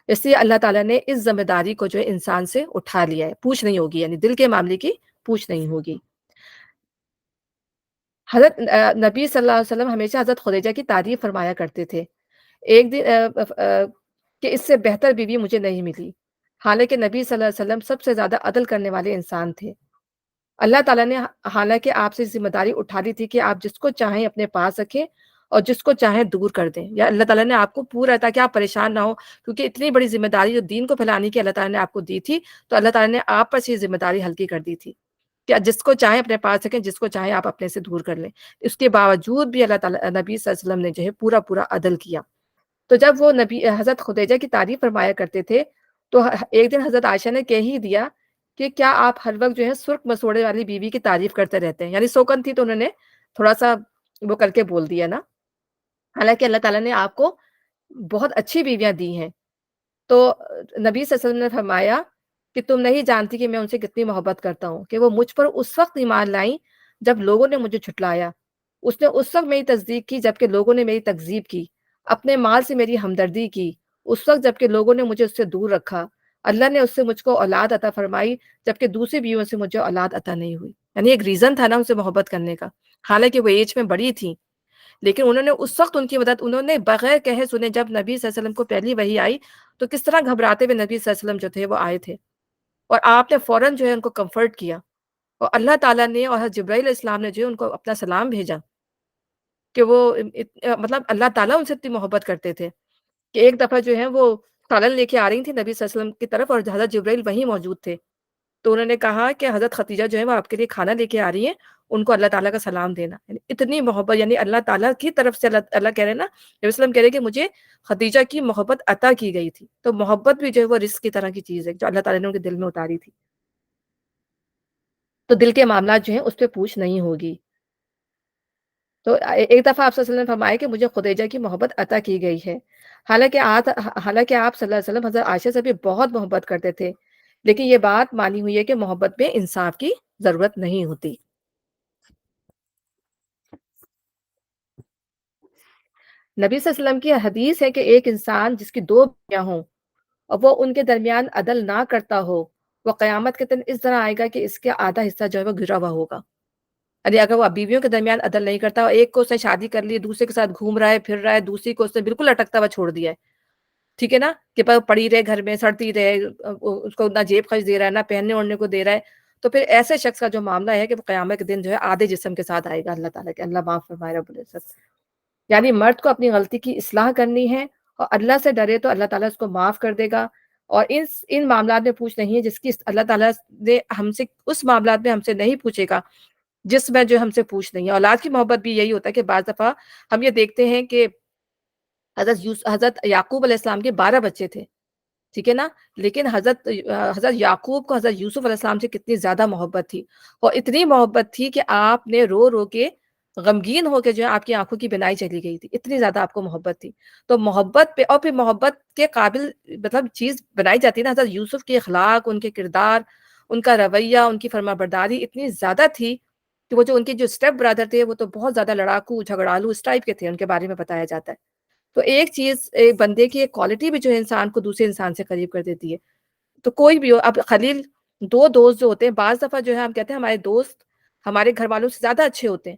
S1: اس لیے اللہ تعالیٰ نے اس ذمہ داری کو جو ہے انسان سے اٹھا لیا ہے، پوچھ نہیں ہوگی، یعنی دل کے معاملے کی پوچھ نہیں ہوگی۔ حضرت نبی صلی اللہ علیہ وسلم ہمیشہ حضرت خدیجہ کی تعریف فرمایا کرتے تھے۔ ایک دن کہ اس سے بہتر بیوی مجھے نہیں ملی، حالانکہ نبی صلی اللہ علیہ وسلم سب سے زیادہ عدل کرنے والے انسان تھے۔ اللہ تعالیٰ نے حالانکہ آپ سے ذمہ داری اٹھا لی تھی کہ آپ جس کو چاہیں اپنے پاس رکھیں اور جس کو چاہیں دور کر دیں، یا اللہ تعالیٰ نے آپ کو پورا، تاکہ آپ پریشان نہ ہو، کیونکہ اتنی بڑی ذمہ داری جو دین کو پھیلانے کی اللہ تعالیٰ نے آپ کو دی تھی، تو اللہ تعالیٰ نے آپ پر سے یہ ذمہ داری ہلکی کر دی تھی کہ جس کو چاہیں اپنے پاس رکھیں، جس کو چاہیں آپ اپنے سے دور کر لیں۔ اس کے باوجود بھی اللہ تعالیٰ، نبی صلی اللہ علیہ وسلم نے جو ہے پورا پورا عدل کیا۔ تو جب وہ نبی حضرت خدیجہ کی تعریف فرمایا کرتے تھے، تو ایک دن حضرت عائشہ نے کہہ ہی دیا کہ کیا آپ ہر وقت جو ہے سرخ مسوڑے والی بیوی کی تعریف کرتے رہتے ہیں، یعنی سوکن تھی تو انہوں نے تھوڑا سا وہ کر کے بول دیا نا، حالانکہ اللہ تعالیٰ نے آپ کو بہت اچھی بیویاں دی ہیں۔ تو نبی صلی اللہ علیہ وسلم نے فرمایا کہ تم نہیں جانتی کہ میں ان سے کتنی محبت کرتا ہوں، کہ وہ مجھ پر اس وقت ایمان لائیں جب لوگوں نے مجھے جھٹلایا، اس نے اس وقت میری تصدیق کی جبکہ لوگوں نے میری تکذیب کی، اپنے مال سے میری ہمدردی کی اس وقت جبکہ لوگوں نے مجھے اس سے دور رکھا، اللہ نے اس سے مجھ کو اولاد عطا فرمائی، جبکہ دوسری بیویوں سے مجھے اولاد عطا نہیں ہوئی۔ یعنی ایک ریزن تھا نا ان سے محبت کرنے کا، حالانکہ وہ ایج میں بڑی تھیں، لیکن انہوں نے اس وقت ان کی مدد انہوں نے بغیر کہے سنے، جب نبی صلی اللہ علیہ وسلم کو پہلی وحی آئی تو کس طرح گھبراتے ہوئے نبی صلی اللہ علیہ وسلم جو تھے وہ آئے تھے، اور آپ نے فوراً جو ہے ان کو کمفرٹ کیا، اور اللہ تعالیٰ نے اور حضرت جبرائیل علیہ السلام نے جو ہے ان کو اپنا سلام بھیجا کہ وہ مطلب اللہ تعالیٰ ان سے اتنی محبت کرتے تھے کہ ایک دفعہ جو ہے وہ سالن لے کے آ رہی تھی نبی صلی اللہ علیہ وسلم کی طرف، اور حضرت جبرائیل وہیں موجود تھے، تو انہوں نے کہا کہ حضرت خدیجہ جو ہے وہ آپ کے لیے کھانا لے کے آ رہی ہیں، ان کو اللہ تعالیٰ کا سلام دینا۔ یعنی اتنی محبت، یعنی اللہ تعالیٰ کی طرف سے اللہ اللہ کہہ رہے ہیں نا، نبی وسلم کہہ رہے ہیں کہ مجھے خدیجہ کی محبت عطا کی گئی تھی۔ تو محبت بھی جو ہے وہ رزق کی طرح کی چیز ہے جو اللہ تعالیٰ نے ان کے دل میں اتاری تھی، تو دل کے معاملات جو ہیں اس پہ پوچھ نہیں ہوگی۔ تو ایک دفعہ آپ صلی اللہ علیہ وسلم نے فرمایا کہ مجھے خدیجہ کی محبت عطا کی گئی ہے، حالانکہ آپ صلی اللہ علیہ وسلم حضرت عائشہ سے بھی بہت محبت کرتے تھے، لیکن یہ بات مانی ہوئی ہے کہ محبت میں انصاف کی ضرورت نہیں ہوتی۔ نبی صلی اللہ علیہ وسلم کی حدیث ہے کہ ایک انسان جس کی دو بیویاں ہوں اور وہ ان کے درمیان عدل نہ کرتا ہو، وہ قیامت کے دن اس طرح آئے گا کہ اس کا آدھا حصہ جو ہے وہ گرا ہوا ہوگا۔ یعنی اگر وہ بیویوں کے درمیان عدل نہیں کرتا، ایک کو اس نے شادی کر لی، دوسرے کے ساتھ گھوم رہا ہے پھر رہا ہے، دوسری کو اس نے بالکل اٹکتا ہوا چھوڑ دیا ہے، ٹھیک ہے نا، کہ پڑی رہے گھر میں سڑتی رہے، اس کو نہ جیب خرچ دے رہا ہے نہ پہننے اوڑھنے کو دے رہا ہے، تو پھر ایسے شخص کا جو معاملہ ہے کہ وہ قیامت کے دن جو ہے آدھے جسم کے ساتھ آئے گا اللہ تعالیٰ کے۔ اللہ معاف فرمائے رب العزت۔ یعنی مرد کو اپنی غلطی کی اصلاح کرنی ہے، اور اللہ سے ڈرے تو اللہ تعالیٰ اس کو معاف کر دے گا، اور ان معاملات میں پوچھ نہیں ہے جس کی اللہ تعالیٰ نے ہم سے اس معاملات میں ہم سے نہیں پوچھے گا جس میں جو ہم سے پوچھ نہیں ہے۔ اولاد کی محبت بھی یہی ہوتا ہے کہ بعض دفعہ ہم یہ دیکھتے ہیں کہ حضرت یعقوب علیہ السلام کے 12 بچے تھے، ٹھیک ہے نا، لیکن حضرت یعقوب کو حضرت یوسف علیہ السلام سے کتنی زیادہ محبت تھی، اور اتنی محبت تھی کہ آپ نے رو رو کے غمگین ہو کے جو ہے آپ کی آنکھوں کی بینائی چلی گئی تھی، اتنی زیادہ آپ کو محبت تھی۔ تو محبت پہ اور پھر محبت کے قابل مطلب چیز بنائی جاتی ہے نا، حضرت یوسف کے اخلاق، ان کے کردار، ان کا رویہ، ان کی فرما برداری اتنی زیادہ تھی کہ وہ جو ان کے جو اسٹیپ برادر تھے وہ تو بہت زیادہ لڑاکو جھگڑالو اس ٹائپ کے تھے، ان کے بارے میں بتایا جاتا ہے۔ تو ایک چیز ایک بندے کی ایک کوالٹی بھی جو ہے انسان کو دوسرے انسان سے قریب کر دیتی ہے۔ تو کوئی بھی ہو، اب خلیل دو دوست جو ہوتے ہیں، بعض دفعہ جو ہے ہم کہتے ہیں ہمارے دوست ہمارے گھر والوں سے زیادہ اچھے ہوتے ہیں،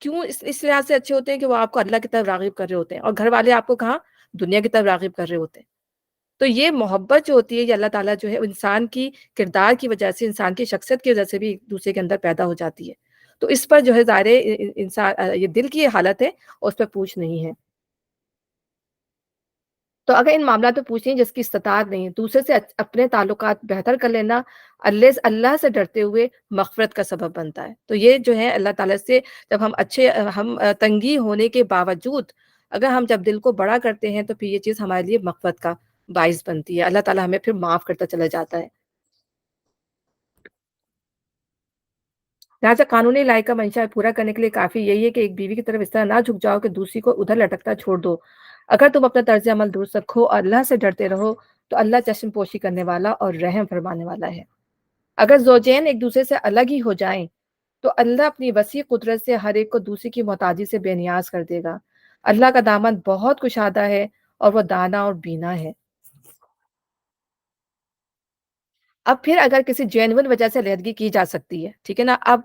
S1: کیوں؟ اس لحاظ سے اچھے ہوتے ہیں کہ وہ آپ کو اللہ کی طرف راغب کر رہے ہوتے ہیں، اور گھر والے آپ کو کہاں؟ دنیا کی طرف راغب کر رہے ہوتے ہیں۔ تو یہ محبت جو ہوتی ہے یہ اللہ تعالیٰ جو ہے انسان کی کردار کی وجہ سے، انسان کی شخصیت کی وجہ سے بھی ایک دوسرے کے اندر پیدا ہو جاتی ہے۔ تو اس پر جو ہے ظاہر ہے انسان یہ دل کی حالت ہے اور اس پہ پوچھ نہیں ہے۔ تو اگر ان معاملات میں پوچھیں جس کی استطاعت نہیں ہے، دوسرے سے اپنے تعلقات بہتر کر لینا اللہ سے ڈرتے ہوئے مغفرت کا سبب بنتا ہے۔ تو یہ جو ہے اللہ تعالیٰ سے جب ہم تنگی ہونے کے باوجود اگر ہم جب دل کو بڑا کرتے ہیں تو پھر یہ چیز ہمارے لیے مغفرت کا باعث بنتی ہے، اللہ تعالیٰ ہمیں پھر معاف کرتا چلا جاتا ہے۔ لہٰذا قانونی لائق کا منشا پورا کرنے کے لیے کافی یہی ہے کہ ایک بیوی کی طرف اس طرح نہ جھک جاؤ کہ دوسری کو ادھر لٹکتا چھوڑ دو۔ اگر تم اپنا طرز عمل درست رکھو اور اللہ سے ڈرتے رہو تو اللہ چشم پوشی کرنے والا اور رحم فرمانے والا ہے۔ اگر زوجین ایک دوسرے سے الگ ہی ہو جائیں تو اللہ اپنی وسیع قدرت سے ہر ایک کو دوسری کی محتاجی سے بے نیاز کر دے گا۔ اللہ کا دامن بہت کشادہ ہے اور وہ دانا اور بینا ہے۔ اب پھر اگر کسی جینون وجہ سے علیحدگی کی جا سکتی ہے، ٹھیک ہے نا، اب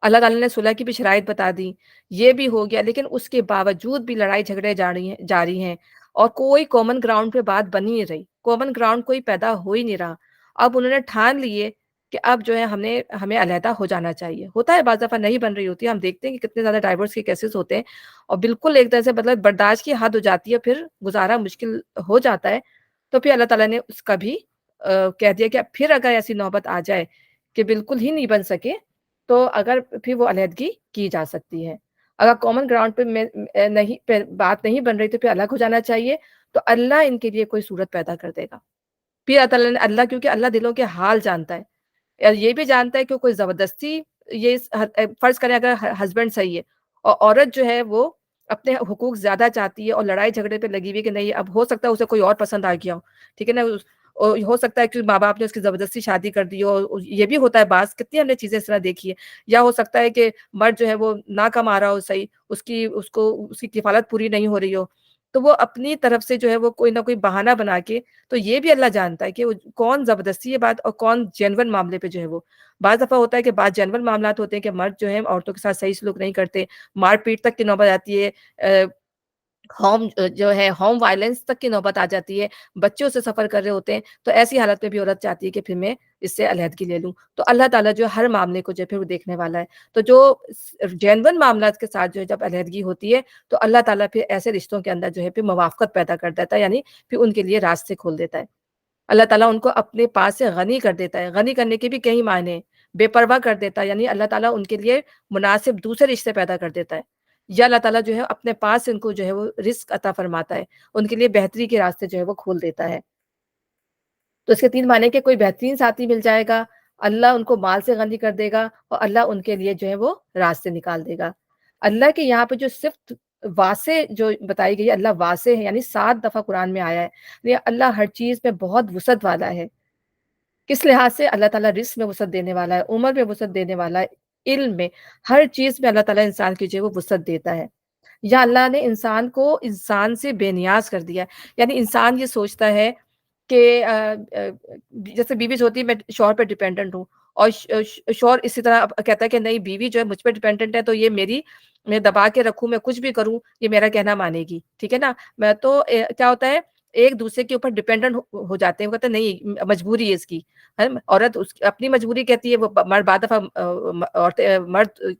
S1: اللہ تعالیٰ نے صلح کی بھی شرائط بتا دی، یہ بھی ہو گیا، لیکن اس کے باوجود بھی لڑائی جھگڑے جاری ہیں اور کوئی کامن گراؤنڈ پہ بات بنی نہیں رہی، کامن گراؤنڈ کوئی پیدا ہو ہی نہیں رہا۔ اب انہوں نے ٹھان لیے کہ اب جو ہے ہمیں علیحدہ ہو جانا چاہیے، ہوتا ہے بعض دفعہ نہیں بن رہی ہوتی ہے، ہم دیکھتے ہیں کہ کتنے زیادہ ڈائیورس کے کیسز ہوتے ہیں اور بالکل ایک طرح سے مطلب برداشت کی حد ہو جاتی ہے، پھر گزارا مشکل ہو جاتا ہے، تو پھر اللہ تعالیٰ نے اس کا بھی کہہ دیا کہ پھر اگر ایسی نوبت آ جائے کہ بالکل ہی نہیں بن سکے تو اگر پھر وہ علیحدگی کی جا سکتی ہے۔ اگر کامن گراؤنڈ پہ بات نہیں بن رہی تو پھر الگ ہو جانا چاہیے، تو اللہ ان کے لیے کوئی صورت پیدا کر دے گا۔ پھر اللہ کیونکہ اللہ دلوں کے حال جانتا ہے اور یہ بھی جانتا ہے کہ کوئی زبردستی یہ فرض کریں اگر ہسبینڈ صحیح ہے اور عورت جو ہے وہ اپنے حقوق زیادہ چاہتی ہے اور لڑائی جھگڑے پہ لگی ہوئی کہ نہیں، اب ہو سکتا ہے اسے کوئی اور پسند آ گیا ہو، ٹھیک ہے نا، اور ہو سکتا ہے کہ ماں باپ نے اس کی زبردستی شادی کر دی ہو، یہ بھی ہوتا ہے، بعض کتنی ہم نے چیزیں اس طرح دیکھی ہے، یا ہو سکتا ہے کہ مرد جو ہے وہ نہ کما رہا ہو، صحیح اس کی کفالت پوری نہیں ہو رہی ہو، تو وہ اپنی طرف سے جو ہے وہ کوئی نہ کوئی بہانہ بنا کے، تو یہ بھی اللہ جانتا ہے کہ وہ کون زبردستی یہ بات اور کون جینون معاملے پہ جو ہے وہ۔ بعض دفعہ ہوتا ہے کہ بعض جینون معاملات ہوتے ہیں کہ مرد جو ہے عورتوں کے ساتھ صحیح سلوک نہیں کرتے، مار پیٹ تک کی نوبت آتی ہے، ہوم جو ہے ہوم وائلنس تک کی نوبت آ جاتی ہے، بچوں سے سفر کر رہے ہوتے ہیں، تو ایسی حالت میں بھی عورت چاہتی ہے کہ پھر میں اس سے علیحدگی لے لوں، تو اللہ تعالیٰ جو ہے ہر معاملے کو جو ہے پھر وہ دیکھنے والا ہے۔ تو جو جینون معاملات کے ساتھ جو ہے جب علیحدگی ہوتی ہے تو اللہ تعالیٰ پھر ایسے رشتوں کے اندر جو ہے پھر موافقت پیدا کر دیتا ہے، یعنی پھر ان کے لیے راستے کھول دیتا ہے۔ اللہ تعالیٰ ان کو اپنے پاس سے غنی کر دیتا ہے، غنی کرنے کے بھی کئی معنی ہیں، بے پرواہ کر دیتا ہے، یعنی اللہ تعالیٰ ان کے لیے مناسب دوسرے رشتے پیدا کر دیتا ہے، یا اللہ تعالیٰ جو ہے اپنے پاس سے ان کو جو ہے وہ رزق عطا فرماتا ہے، ان کے لیے بہتری کے راستے جو ہے وہ کھول دیتا ہے۔ تو اس کے 3 معنی کہ کوئی بہترین ساتھی مل جائے گا، اللہ ان کو مال سے غنی کر دے گا اور اللہ ان کے لیے جو ہے وہ راستے نکال دے گا۔ اللہ کے یہاں پہ جو صفت واسع جو بتائی گئی ہے، اللہ واسع ہے، یعنی 7 دفعہ قرآن میں آیا ہے، یہ اللہ ہر چیز میں بہت وسعت والا ہے۔ کس لحاظ سے؟ اللہ تعالیٰ رزق میں وسعت دینے والا ہے، عمر میں وسعت دینے والا ہے، علم میں، ہر چیز میں اللہ تعالیٰ انسان کی جو ہے وہ وسعت دیتا ہے۔ یا اللہ نے انسان کو انسان سے بے نیاز کر دیا ہے، یعنی انسان یہ سوچتا ہے کہ جیسے بیوی جو ہوتی ہے میں شوہر پہ ڈیپینڈنٹ ہوں، اور شوہر اسی طرح کہتا ہے کہ نہیں بیوی جو ہے مجھ پہ ڈیپینڈنٹ ہے تو یہ میری، میں دبا کے رکھوں، میں کچھ بھی کروں یہ میرا کہنا مانے گی، ٹھیک ہے نا؟ میں تو کیا ہوتا ہے ایک دوسرے کے اوپر ڈیپینڈنٹ ہو جاتے ہیں، وہ کہتے ہیں نہیں مجبوری ہے اس کی، ہے نا؟ عورت اپنی مجبوری کہتی ہے، وہ مرد بعد دفعہ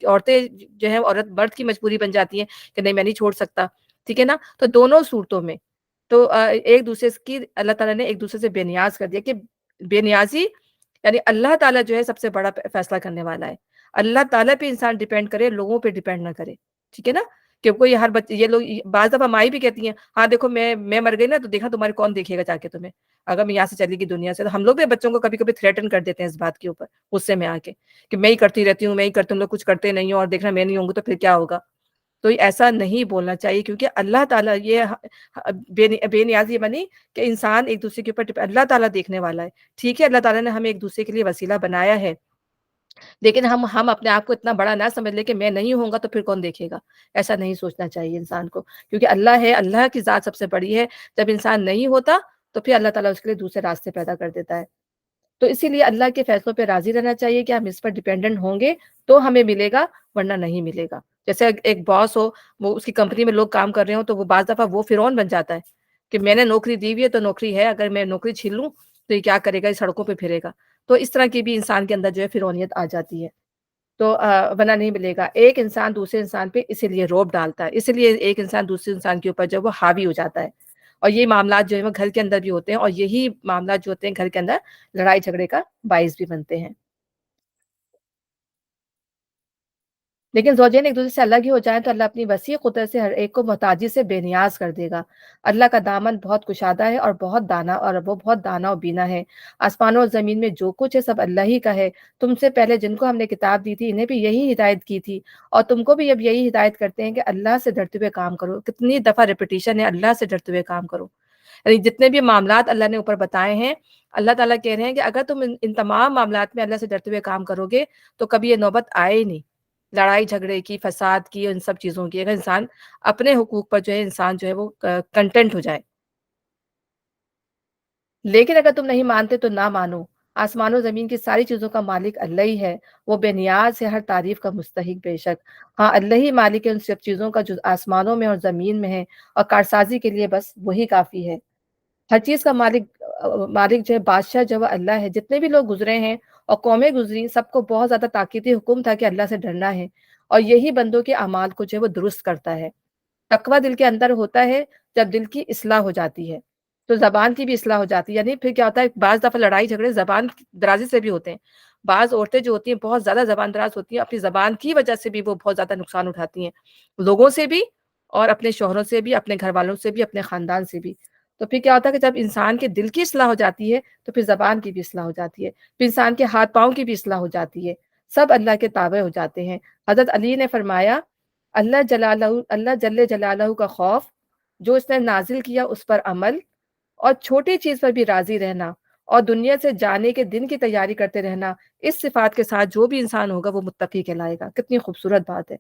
S1: عورتیں جو ہے مرد کی مجبوری بن جاتی ہیں کہ نہیں میں نہیں چھوڑ سکتا، ٹھیک ہے نا؟ تو دونوں صورتوں میں تو ایک دوسرے کی اللہ تعالیٰ نے ایک دوسرے سے بے نیاز کر دیا کہ بے نیازی، یعنی اللہ تعالیٰ جو ہے سب سے بڑا فیصلہ کرنے والا ہے، اللہ تعالیٰ پہ انسان ڈیپینڈ کرے، لوگوں پہ ڈیپینڈ نہ کرے، ٹھیک ہے نا؟ کہ کوئی ہر بچے یہ لوگ بعض دفعہ مائیں بھی کہتی ہیں ہاں دیکھو میں مر گئی نا تو دیکھا تمہارے کون دیکھے گا جا کے تمہیں، اگر میں یہاں سے چلی گئی دنیا سے، تو ہم لوگ بھی بچوں کو کبھی کبھی تھریٹن کر دیتے ہیں اس بات کے اوپر غصے میں آ کے کہ میں ہی کرتی رہتی ہوں، میں ہی کرتی ہوں، لوگ کچھ کرتے نہیں ہوں اور دیکھنا میں نہیں ہوں گی تو پھر کیا ہوگا؟ تو ایسا نہیں بولنا چاہیے، کیونکہ اللہ تعالیٰ یہ بے نیازی بنی کہ انسان ایک دوسرے کے اوپر اللہ تعالیٰ دیکھنے والا ہے، ٹھیک ہے؟ اللہ تعالیٰ نے ہمیں ایک دوسرے کے لیے وسیلہ بنایا ہے، لیکن ہم اپنے آپ کو اتنا بڑا نہ سمجھ لیں کہ میں نہیں ہوں گا تو پھر کون دیکھے گا، ایسا نہیں سوچنا چاہیے انسان کو، کیونکہ اللہ ہے، اللہ کی ذات سب سے بڑی ہے، جب انسان نہیں ہوتا تو پھر اللہ تعالیٰ اس کے لیے دوسرے راستے پیدا کر دیتا ہے۔ تو اسی لیے اللہ کے فیصلوں پہ راضی رہنا چاہیے کہ ہم اس پر ڈیپینڈنٹ ہوں گے تو ہمیں ملے گا، ورنہ نہیں ملے گا۔ جیسے ایک باس ہو، وہ اس کی کمپنی میں لوگ کام کر رہے ہوں تو وہ بعض دفعہ وہ فرعون بن جاتا ہے کہ میں نے نوکری دی ہوئی ہے تو نوکری ہے، اگر میں نوکری چھین لوں تو یہ کیا کرے گا، یہ سڑکوں پہ پھرے گا، تو اس طرح کی بھی انسان کے اندر جو ہے فرعونیت آ جاتی ہے، تو ورنہ نہیں ملے گا۔ ایک انسان دوسرے انسان پہ اسی لیے روب ڈالتا ہے، اسی لیے ایک انسان دوسرے انسان کے اوپر جو ہے وہ حاوی ہو جاتا ہے، اور یہ معاملات جو ہے وہ گھر کے اندر بھی ہوتے ہیں، اور یہی معاملات جو ہوتے ہیں گھر کے اندر لڑائی جھگڑے کا باعث بھی بنتے ہیں۔ لیکن زوجین ایک دوسرے سے الگ ہی ہو جائیں تو اللہ اپنی وسیع قدرت سے ہر ایک کو محتاجی سے بے نیاز کر دے گا۔ اللہ کا دامن بہت کشادہ ہے اور بہت دانا، اور وہ بہت دانا و بینا ہے۔ آسمانوں اور زمین میں جو کچھ ہے سب اللہ ہی کا ہے۔ تم سے پہلے جن کو ہم نے کتاب دی تھی انہیں بھی یہی ہدایت کی تھی، اور تم کو بھی اب یہی ہدایت کرتے ہیں کہ اللہ سے ڈرتے ہوئے کام کرو۔ کتنی دفعہ ریپیٹیشن ہے، اللہ سے ڈرتے ہوئے کام کرو، یعنی جتنے بھی معاملات اللہ نے اوپر بتائے ہیں، اللہ تعالیٰ کہہ رہے ہیں کہ اگر تم ان تمام معاملات میں اللہ سے ڈرتے ہوئے کام کرو گے تو کبھی یہ نوبت آئے ہی نہیں، لڑائی جھگڑے کی، فساد کی، ان سب چیزوں کی، اگر انسان اپنے حقوق پر جو ہے انسان جو ہے وہ کنٹینٹ ہو جائے۔ لیکن اگر تم نہیں مانتے تو نہ مانو، آسمان و زمین کی ساری چیزوں کا مالک اللہ ہی ہے، وہ بے نیاز ہے، ہر تعریف کا مستحق بے شک۔ ہاں اللہ ہی مالک ہے ان سب چیزوں کا جو آسمانوں میں اور زمین میں ہے، اور کارسازی کے لیے بس وہی کافی ہے۔ ہر چیز کا مالک جو ہے بادشاہ جو ہے وہ اللہ ہے۔ جتنے بھی لوگ گزرے ہیں اور قومیں گزری، سب کو بہت زیادہ تاکیدی حکم تھا کہ اللہ سے ڈرنا ہے، اور یہی بندوں کے اعمال کو جو ہے وہ درست کرتا ہے۔ تقویٰ دل کے اندر ہوتا ہے جب دل کی اصلاح ہو جاتی ہے تو زبان کی بھی اصلاح ہو جاتی ہے، یعنی پھر کیا ہوتا ہے بعض دفعہ لڑائی جھگڑے زبان درازی سے بھی ہوتے ہیں، بعض عورتیں جو ہوتی ہیں بہت زیادہ زبان دراز ہوتی ہیں، اپنی زبان کی وجہ سے بھی وہ بہت زیادہ نقصان اٹھاتی ہیں، لوگوں سے بھی اور اپنے شوہروں سے بھی، اپنے گھر والوں سے بھی، اپنے خاندان سے بھی۔ تو پھر کیا ہوتا ہے کہ جب انسان کے دل کی اصلاح ہو جاتی ہے تو پھر زبان کی بھی اصلاح ہو جاتی ہے، پھر انسان کے ہاتھ پاؤں کی بھی اصلاح ہو جاتی ہے، سب اللہ کے تابع ہو جاتے ہیں۔ حضرت علی نے فرمایا اللہ جل جلالہ کا خوف، جو اس نے نازل کیا اس پر عمل، اور چھوٹی چیز پر بھی راضی رہنا، اور دنیا سے جانے کے دن کی تیاری کرتے رہنا، اس صفات کے ساتھ جو بھی انسان ہوگا وہ متقی کہلائے گا۔ کتنی خوبصورت بات ہے۔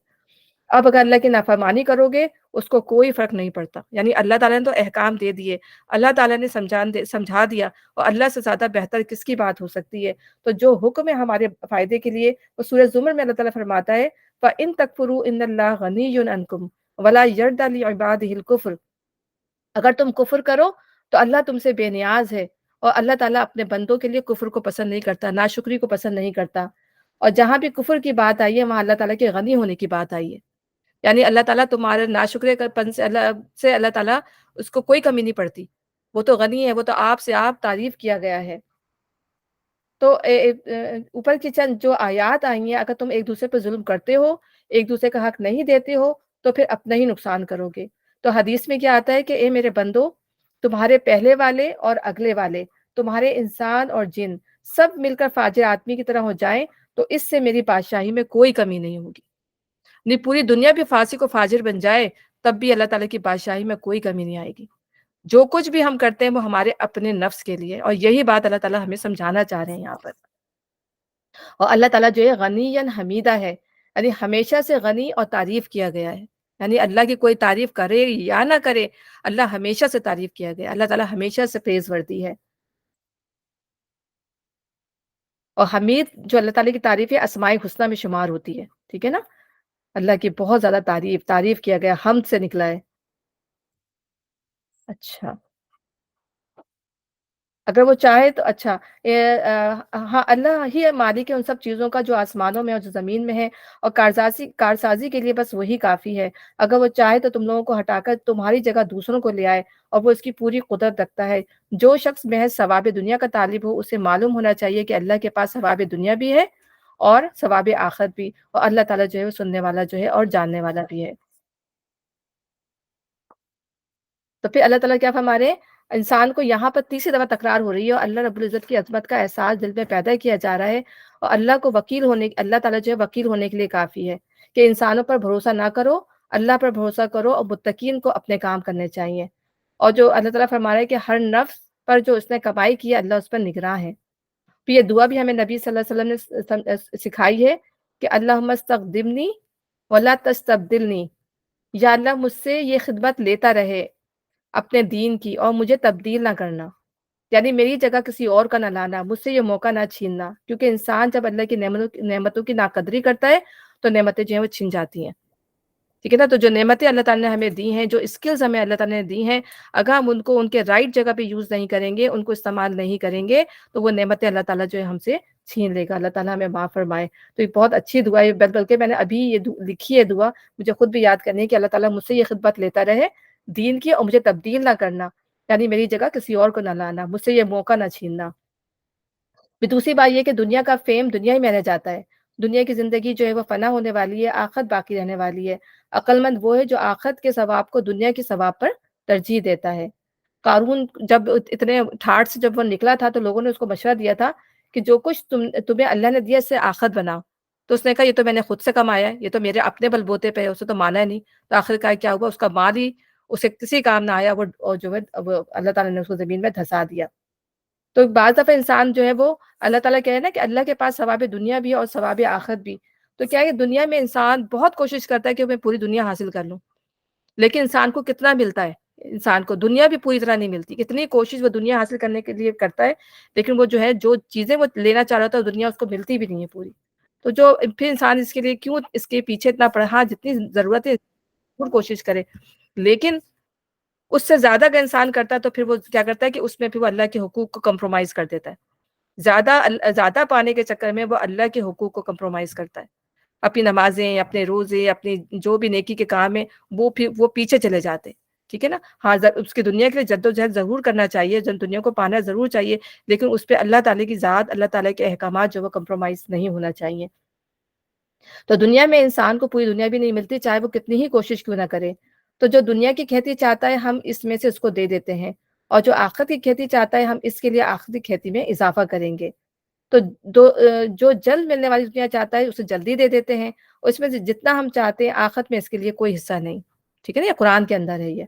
S1: اب اگر اللہ کی نافرمانی کرو گے اس کو کوئی فرق نہیں پڑتا، یعنی اللہ تعالیٰ نے تو احکام دے دیے، اللہ تعالیٰ نے سمجھا دیا، اور اللہ سے زیادہ بہتر کس کی بات ہو سکتی ہے؟ تو جو حکم ہے ہمارے فائدے کے لیے، وہ سورہ زمر میں اللہ تعالیٰ فرماتا ہے فَإِن تَكْفُرُوا إِنَّ اللَّهَ غَنِيٌّ عَنكُمْ وَلَا يَرْضَىٰ لِعِبَادِهِ الْكُفْرَ، اگر تم کفر کرو تو اللہ تم سے بے نیاز ہے، اور اللہ تعالیٰ اپنے بندوں کے لیے کفر کو پسند نہیں کرتا، ناشکری کو پسند نہیں کرتا۔ اور جہاں بھی کفر کی بات آئی ہے وہاں اللہ تعالیٰ کے غنی ہونے کی بات آئی ہے، یعنی اللہ تعالیٰ تمہارے ناشکرے کا پن سے اللہ تعالیٰ اس کو کوئی کمی نہیں پڑتی، وہ تو غنی ہے، وہ تو آپ سے آپ تعریف کیا گیا ہے۔ تو اوپر کی چند جو آیات آئی ہیں، اگر تم ایک دوسرے پہ ظلم کرتے ہو، ایک دوسرے کا حق نہیں دیتے ہو، تو پھر اپنا ہی نقصان کرو گے۔ تو حدیث میں کیا آتا ہے کہ اے میرے بندو، تمہارے پہلے والے اور اگلے والے، تمہارے انسان اور جن، سب مل کر فاجر آدمی کی طرح ہو جائیں تو اس سے میری بادشاہی میں کوئی کمی نہیں ہوگی۔ نہیں، پوری دنیا بھی فاسق و فاجر بن جائے تب بھی اللہ تعالیٰ کی بادشاہی میں کوئی کمی نہیں آئے گی۔ جو کچھ بھی ہم کرتے ہیں وہ ہمارے اپنے نفس کے لیے، اور یہی بات اللہ تعالیٰ ہمیں سمجھانا چاہ رہے ہیں یہاں پر۔ اور اللہ تعالیٰ جو ہے غنی حمیدہ ہے، یعنی ہمیشہ سے غنی اور تعریف کیا گیا ہے، یعنی اللہ کی کوئی تعریف کرے یا نہ کرے، اللہ ہمیشہ سے تعریف کیا گیا، اللہ تعالیٰ ہمیشہ سے پریز وردی ہے۔ اور حمید جو اللہ تعالیٰ کی تعریف ہے اسماء الحسنہ میں شمار ہوتی ہے، ٹھیک ہے نا؟ اللہ کی بہت زیادہ تعریف کیا گیا، حمد سے نکلا ہے۔ اچھا، اگر وہ چاہے تو اچھا، ہاں اللہ ہی ہے مالک ہے ان سب چیزوں کا جو آسمانوں میں اور جو زمین میں ہے، اور کارسازی کے لیے بس وہی کافی ہے۔ اگر وہ چاہے تو تم لوگوں کو ہٹا کر تمہاری جگہ دوسروں کو لے آئے، اور وہ اس کی پوری قدرت رکھتا ہے۔ جو شخص محض ثواب دنیا کا طالب ہو اسے معلوم ہونا چاہیے کہ اللہ کے پاس ثواب دنیا بھی ہے اور ثواب آخرت بھی، اور اللہ تعالیٰ جو ہے وہ سننے والا جو ہے اور جاننے والا بھی ہے۔ تو پھر اللہ تعالیٰ کیا فرما رہے ہیں؟ انسان کو یہاں پر تیسری دفعہ تکرار ہو رہی ہے، اور اللہ رب العزت کی عظمت کا احساس دل میں پیدا کیا جا رہا ہے، اور اللہ تعالیٰ جو ہے وکیل ہونے کے لیے کافی ہے کہ انسانوں پر بھروسہ نہ کرو، اللہ پر بھروسہ کرو، اور متقین کو اپنے کام کرنے چاہیے۔ اور جو اللہ تعالیٰ فرما رہا ہے کہ ہر نفس پر جو اس نے کمائی کی ہے اللہ اس پر نگراں ہے۔ پھر یہ دعا بھی ہمیں نبی صلی اللہ علیہ وسلم نے سکھائی ہے کہ اللہم استخدمنی ولا تستبدلنی، یا اللہ مجھ سے یہ خدمت لیتا رہے اپنے دین کی، اور مجھے تبدیل نہ کرنا، یعنی میری جگہ کسی اور کا نہ لانا، مجھ سے یہ موقع نہ چھیننا، کیونکہ انسان جب اللہ کی نعمتوں کی ناقدری کرتا ہے تو نعمتیں جو ہیں وہ چھن جاتی ہیں، ٹھیک ہے نا؟ تو جو نعمتیں اللہ تعالیٰ نے ہمیں دی ہیں، جو اسکلز ہمیں اللہ تعالیٰ نے دی ہیں، اگر ہم ان کو ان کے رائٹ جگہ پہ یوز نہیں کریں گے، ان کو استعمال نہیں کریں گے، تو وہ نعمتیں اللہ تعالیٰ جو ہے ہم سے چھین لے گا۔ اللہ تعالیٰ ہمیں معاف فرمائے۔ تو یہ بہت اچھی دعا ہے، بلکہ میں نے ابھی یہ لکھی ہے دعا، مجھے خود بھی یاد کرنی ہے کہ اللہ تعالیٰ مجھ سے یہ خدمت لیتا رہے دین کی، اور مجھے تبدیل نہ کرنا، یعنی میری جگہ کسی اور کو نہ لانا، مجھ سے یہ موقع نہ چھیننا۔ پھر دوسری بات یہ کہ دنیا کا فیم دنیا ہی میں رہ جاتا ہے، دنیا کی زندگی جو ہے وہ فنا ہونے والی ہے، آخرت باقی رہنے والی ہے۔ عقل مند وہ ہے جو آخرت کے ثواب کو دنیا کے ثواب پر ترجیح دیتا ہے۔ قارون جب اتنے ٹھاٹ سے جب وہ نکلا تھا تو لوگوں نے اس کو مشورہ دیا تھا کہ جو کچھ تمہیں اللہ نے دیا اس سے آخرت بناؤ، تو اس نے کہا یہ تو میں نے خود سے کمایا ہے، یہ تو میرے اپنے بل بوتے پہ ہے، اسے تو مانا ہے نہیں۔ تو آخر کیا ہوا، اس کا مال ہی اسے کسی کام نہ آیا، وہ اور جو ہے وہ اللہ تعالیٰ نے اس کو زمین میں دھسا دیا۔ تو بعض دفعہ انسان جو ہے وہ اللہ تعالیٰ کہے نا کہ اللہ کے پاس ثواب دنیا بھی ہے اور ثواب آخرت بھی، تو کیا ہے کہ دنیا میں انسان بہت کوشش کرتا ہے کہ میں پوری دنیا حاصل کر لوں، لیکن انسان کو کتنا ملتا ہے؟ انسان کو دنیا بھی پوری طرح نہیں ملتی، کتنی کوشش وہ دنیا حاصل کرنے کے لیے کرتا ہے، لیکن وہ جو ہے جو چیزیں وہ لینا چاہ رہا تھا دنیا اس کو ملتی بھی نہیں ہے پوری۔ تو جو پھر انسان اس کے لیے کیوں اس کے پیچھے اتنا پڑا، ہاں جتنی ضرورت ہے ضرور کوشش کرے، لیکن اس سے زیادہ اگر انسان کرتا ہے تو پھر وہ کیا کرتا ہے کہ اس میں پھر وہ اللہ کے حقوق کو کمپرومائز کر دیتا ہے، زیادہ پانے کے چکر میں وہ اللہ کے حقوق کو کمپرومائز کرتا ہے، اپنی نمازیں، اپنے روزے، اپنی جو بھی نیکی کے کام ہیں وہ پیچھے چلے جاتے، ٹھیک ہے نا؟ ہاں اس کی دنیا کے لیے جد و جہد ضرور کرنا چاہیے، جن دنیا کو پانا ضرور چاہیے، لیکن اس پہ اللہ تعالیٰ کی ذات، اللہ تعالیٰ کے احکامات جو وہ کمپرومائز نہیں ہونا چاہیے۔ تو دنیا میں انسان کو پوری دنیا بھی نہیں ملتی چاہے وہ کتنی ہی کوشش کیوں نہ کرے، تو جو دنیا کی کھیتی چاہتا ہے ہم اس میں سے اس کو دے دیتے ہیں، اور جو آخرت کی کھیتی چاہتا ہے ہم اس کے لیے آخرت کی کھیتی میں اضافہ کریں گے۔ تو جو جلد ملنے والی دنیا چاہتا ہے اسے جلدی دے دیتے ہیں، اور اس میں سے جتنا ہم چاہتے ہیں آخرت میں اس کے لیے کوئی حصہ نہیں، ٹھیک ہے نا؟ یہ قرآن کے اندر ہے یہ۔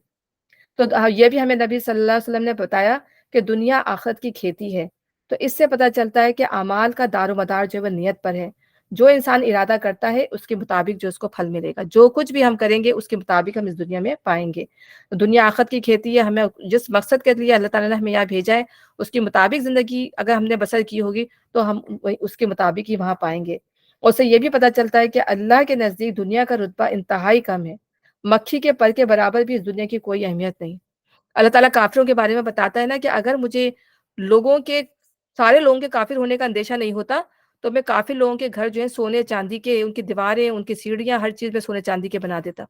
S1: تو یہ بھی ہمیں نبی صلی اللہ علیہ وسلم نے بتایا کہ دنیا آخرت کی کھیتی ہے، تو اس سے پتہ چلتا ہے کہ اعمال کا دار و مدار جو ہے وہ نیت پر ہے۔ جو انسان ارادہ کرتا ہے اس کے مطابق جو اس کو پھل ملے گا، جو کچھ بھی ہم کریں گے اس کے مطابق ہم اس دنیا میں پائیں گے۔ دنیا آخرت کی کھیتی ہے، ہمیں جس مقصد کے لیے اللہ تعالیٰ نے ہمیں یہاں بھیجا ہے اس کے مطابق زندگی اگر ہم نے بسر کی ہوگی تو ہم اس کے مطابق ہی وہاں پائیں گے۔ اور اس سے یہ بھی پتہ چلتا ہے کہ اللہ کے نزدیک دنیا کا رتبہ انتہائی کم ہے، مکھی کے پر کے برابر بھی اس دنیا کی کوئی اہمیت نہیں۔ اللہ تعالیٰ کافروں کے بارے میں بتاتا ہے نا کہ اگر مجھے لوگوں کے سارے لوگوں کے کافر ہونے کا اندیشہ نہیں ہوتا تو میں کافر لوگوں کے گھر جو ہیں سونے چاندی کے، ان کی دیواریں، ان کی سیڑھیاں، ہر چیز میں سونے چاندی کے بنا دیتا،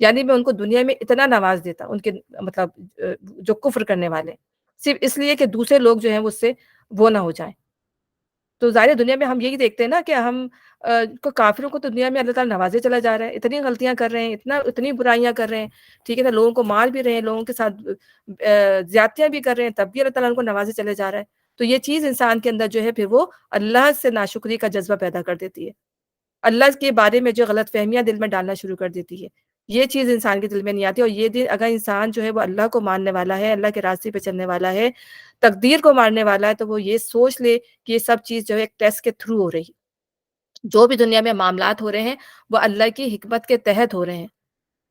S1: یعنی میں ان کو دنیا میں اتنا نواز دیتا ان کے مطلب جو کفر کرنے والے، صرف اس لیے کہ دوسرے لوگ جو ہیں اس سے وہ نہ ہو جائیں۔ تو ظاہر دنیا میں ہم یہی دیکھتے ہیں نا کہ ہم کافروں کو تو دنیا میں اللہ تعالیٰ نوازے چلا جا رہا ہے، اتنی غلطیاں کر رہے ہیں، اتنی برائیاں کر رہے ہیں، ٹھیک ہے نا، لوگوں کو مار بھی رہے ہیں، لوگوں کے ساتھ زیادتیاں بھی کر رہے ہیں، تب بھی اللہ تعالیٰ ان کو نوازے چلے جا رہا ہے۔ تو یہ چیز انسان کے اندر جو ہے پھر وہ اللہ سے ناشکری کا جذبہ پیدا کر دیتی ہے، اللہ کے بارے میں جو غلط فہمیاں دل میں ڈالنا شروع کر دیتی ہے، یہ چیز انسان کے دل میں نہیں آتی۔ اور یہ دن اگر انسان جو ہے وہ اللہ کو ماننے والا ہے، اللہ کے راستے پہ چلنے والا ہے، تقدیر کو ماننے والا ہے، تو وہ یہ سوچ لے کہ یہ سب چیز جو ہے ایک ٹیسٹ کے تھرو ہو رہی ہے، جو بھی دنیا میں معاملات ہو رہے ہیں وہ اللہ کی حکمت کے تحت ہو رہے ہیں،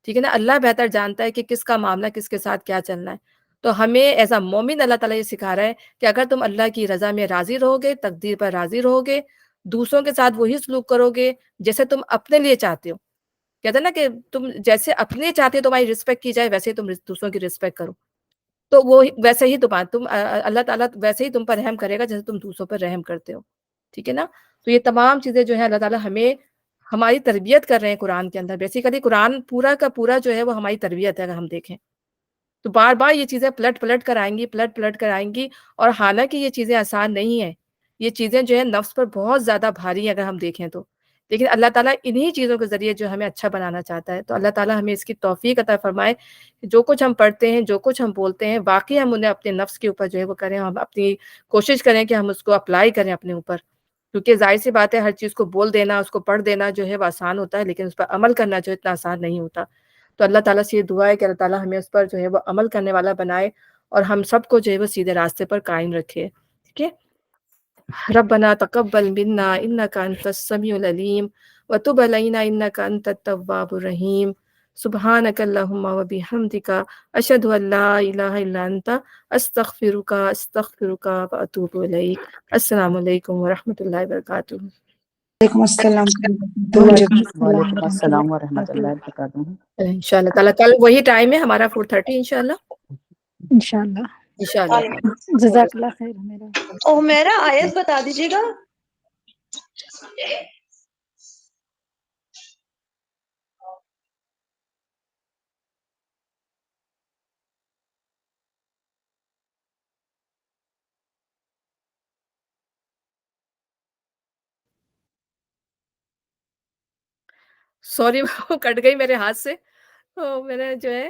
S1: ٹھیک ہے نا، اللہ بہتر جانتا ہے کہ کس کا معاملہ کس کے ساتھ کیا چلنا ہے۔ تو ہمیں ایز اے مومن اللہ تعالیٰ یہ سکھا رہا ہے کہ اگر تم اللہ کی رضا میں راضی رہو گے، تقدیر پر راضی رہو گے، دوسروں کے ساتھ وہی سلوک کرو گے جیسے تم اپنے لیے چاہتے ہو، کہتے ہیں نا کہ تم جیسے اپنے چاہتے ہو تمہاری رسپیکٹ کی جائے ویسے ہی تم دوسروں کی رسپیکٹ کرو، تو وہ ویسے ہی تم اللہ تعالیٰ ویسے ہی تم پر رحم کرے گا جیسے تم دوسروں پر رحم کرتے ہو، ٹھیک ہے نا۔ تو یہ تمام چیزیں جو ہے اللہ تعالیٰ ہمیں ہماری تربیت کر رہے ہیں قرآن کے اندر، بیسیکلی قرآن پورا کا پورا جو ہے وہ ہماری تربیت ہے اگر ہم دیکھیں تو، بار بار یہ چیزیں پلٹ پلٹ کر آئیں گی، پلٹ پلٹ کر آئیں گی، اور حالانکہ یہ چیزیں آسان نہیں ہیں، یہ چیزیں جو ہے نفس پر بہت زیادہ بھاری ہیں اگر ہم دیکھیں تو، لیکن اللہ تعالیٰ انہی چیزوں کے ذریعے جو ہمیں اچھا بنانا چاہتا ہے۔ تو اللہ تعالیٰ ہمیں اس کی توفیق عطا فرمائے کہ جو کچھ ہم پڑھتے ہیں، جو کچھ ہم بولتے ہیں، واقعی ہم انہیں اپنے نفس کے اوپر جو ہے وہ کریں، ہم اپنی کوشش کریں کہ ہم اس کو اپلائی کریں اپنے اوپر، کیونکہ ظاہر سی بات ہے ہر چیز کو بول دینا، اس کو پڑھ دینا جو ہے وہ آسان ہوتا ہے، لیکن اس پر عمل کرنا جو اتنا آسان نہیں ہوتا۔ تو اللہ تعالیٰ سے یہ دعا ہے کہ اللہ تعالیٰ ہمیں اس پر جو ہے وہ عمل کرنے والا بنائے اور ہم سب کو جو ہے وہ سیدھے راستے پر قائم رکھے، ٹھیک ہے۔ ربنا تقبل منا انك انت السميع العليم وتب علينا انك انت التواب الرحيم سبحانك اللهم وبحمدك اشهد ان لا اله الا انت استغفرك واتوب اليك۔ السلام علیکم ورحمۃ اللہ وبرکاتہ۔
S2: وعلیکم السلام
S3: وعلیکم
S2: ورحمۃ اللہ
S3: السلام ورحمۃ
S2: وبرکاتہ۔
S3: اللہ وبرکاتہ۔
S1: انشاءاللہ تعالیٰ کل وہی ٹائم ہے ہمارا 4:30 انشاءاللہ،
S2: انشاءاللہ
S1: انشاءاللہ۔
S2: جزاک اللہ خیر۔ میرا
S4: او میرا آیت بتا دیجیے گا۔
S1: سوری وہ کٹ گئی میرے ہاتھ سے، تو میں نے جو ہے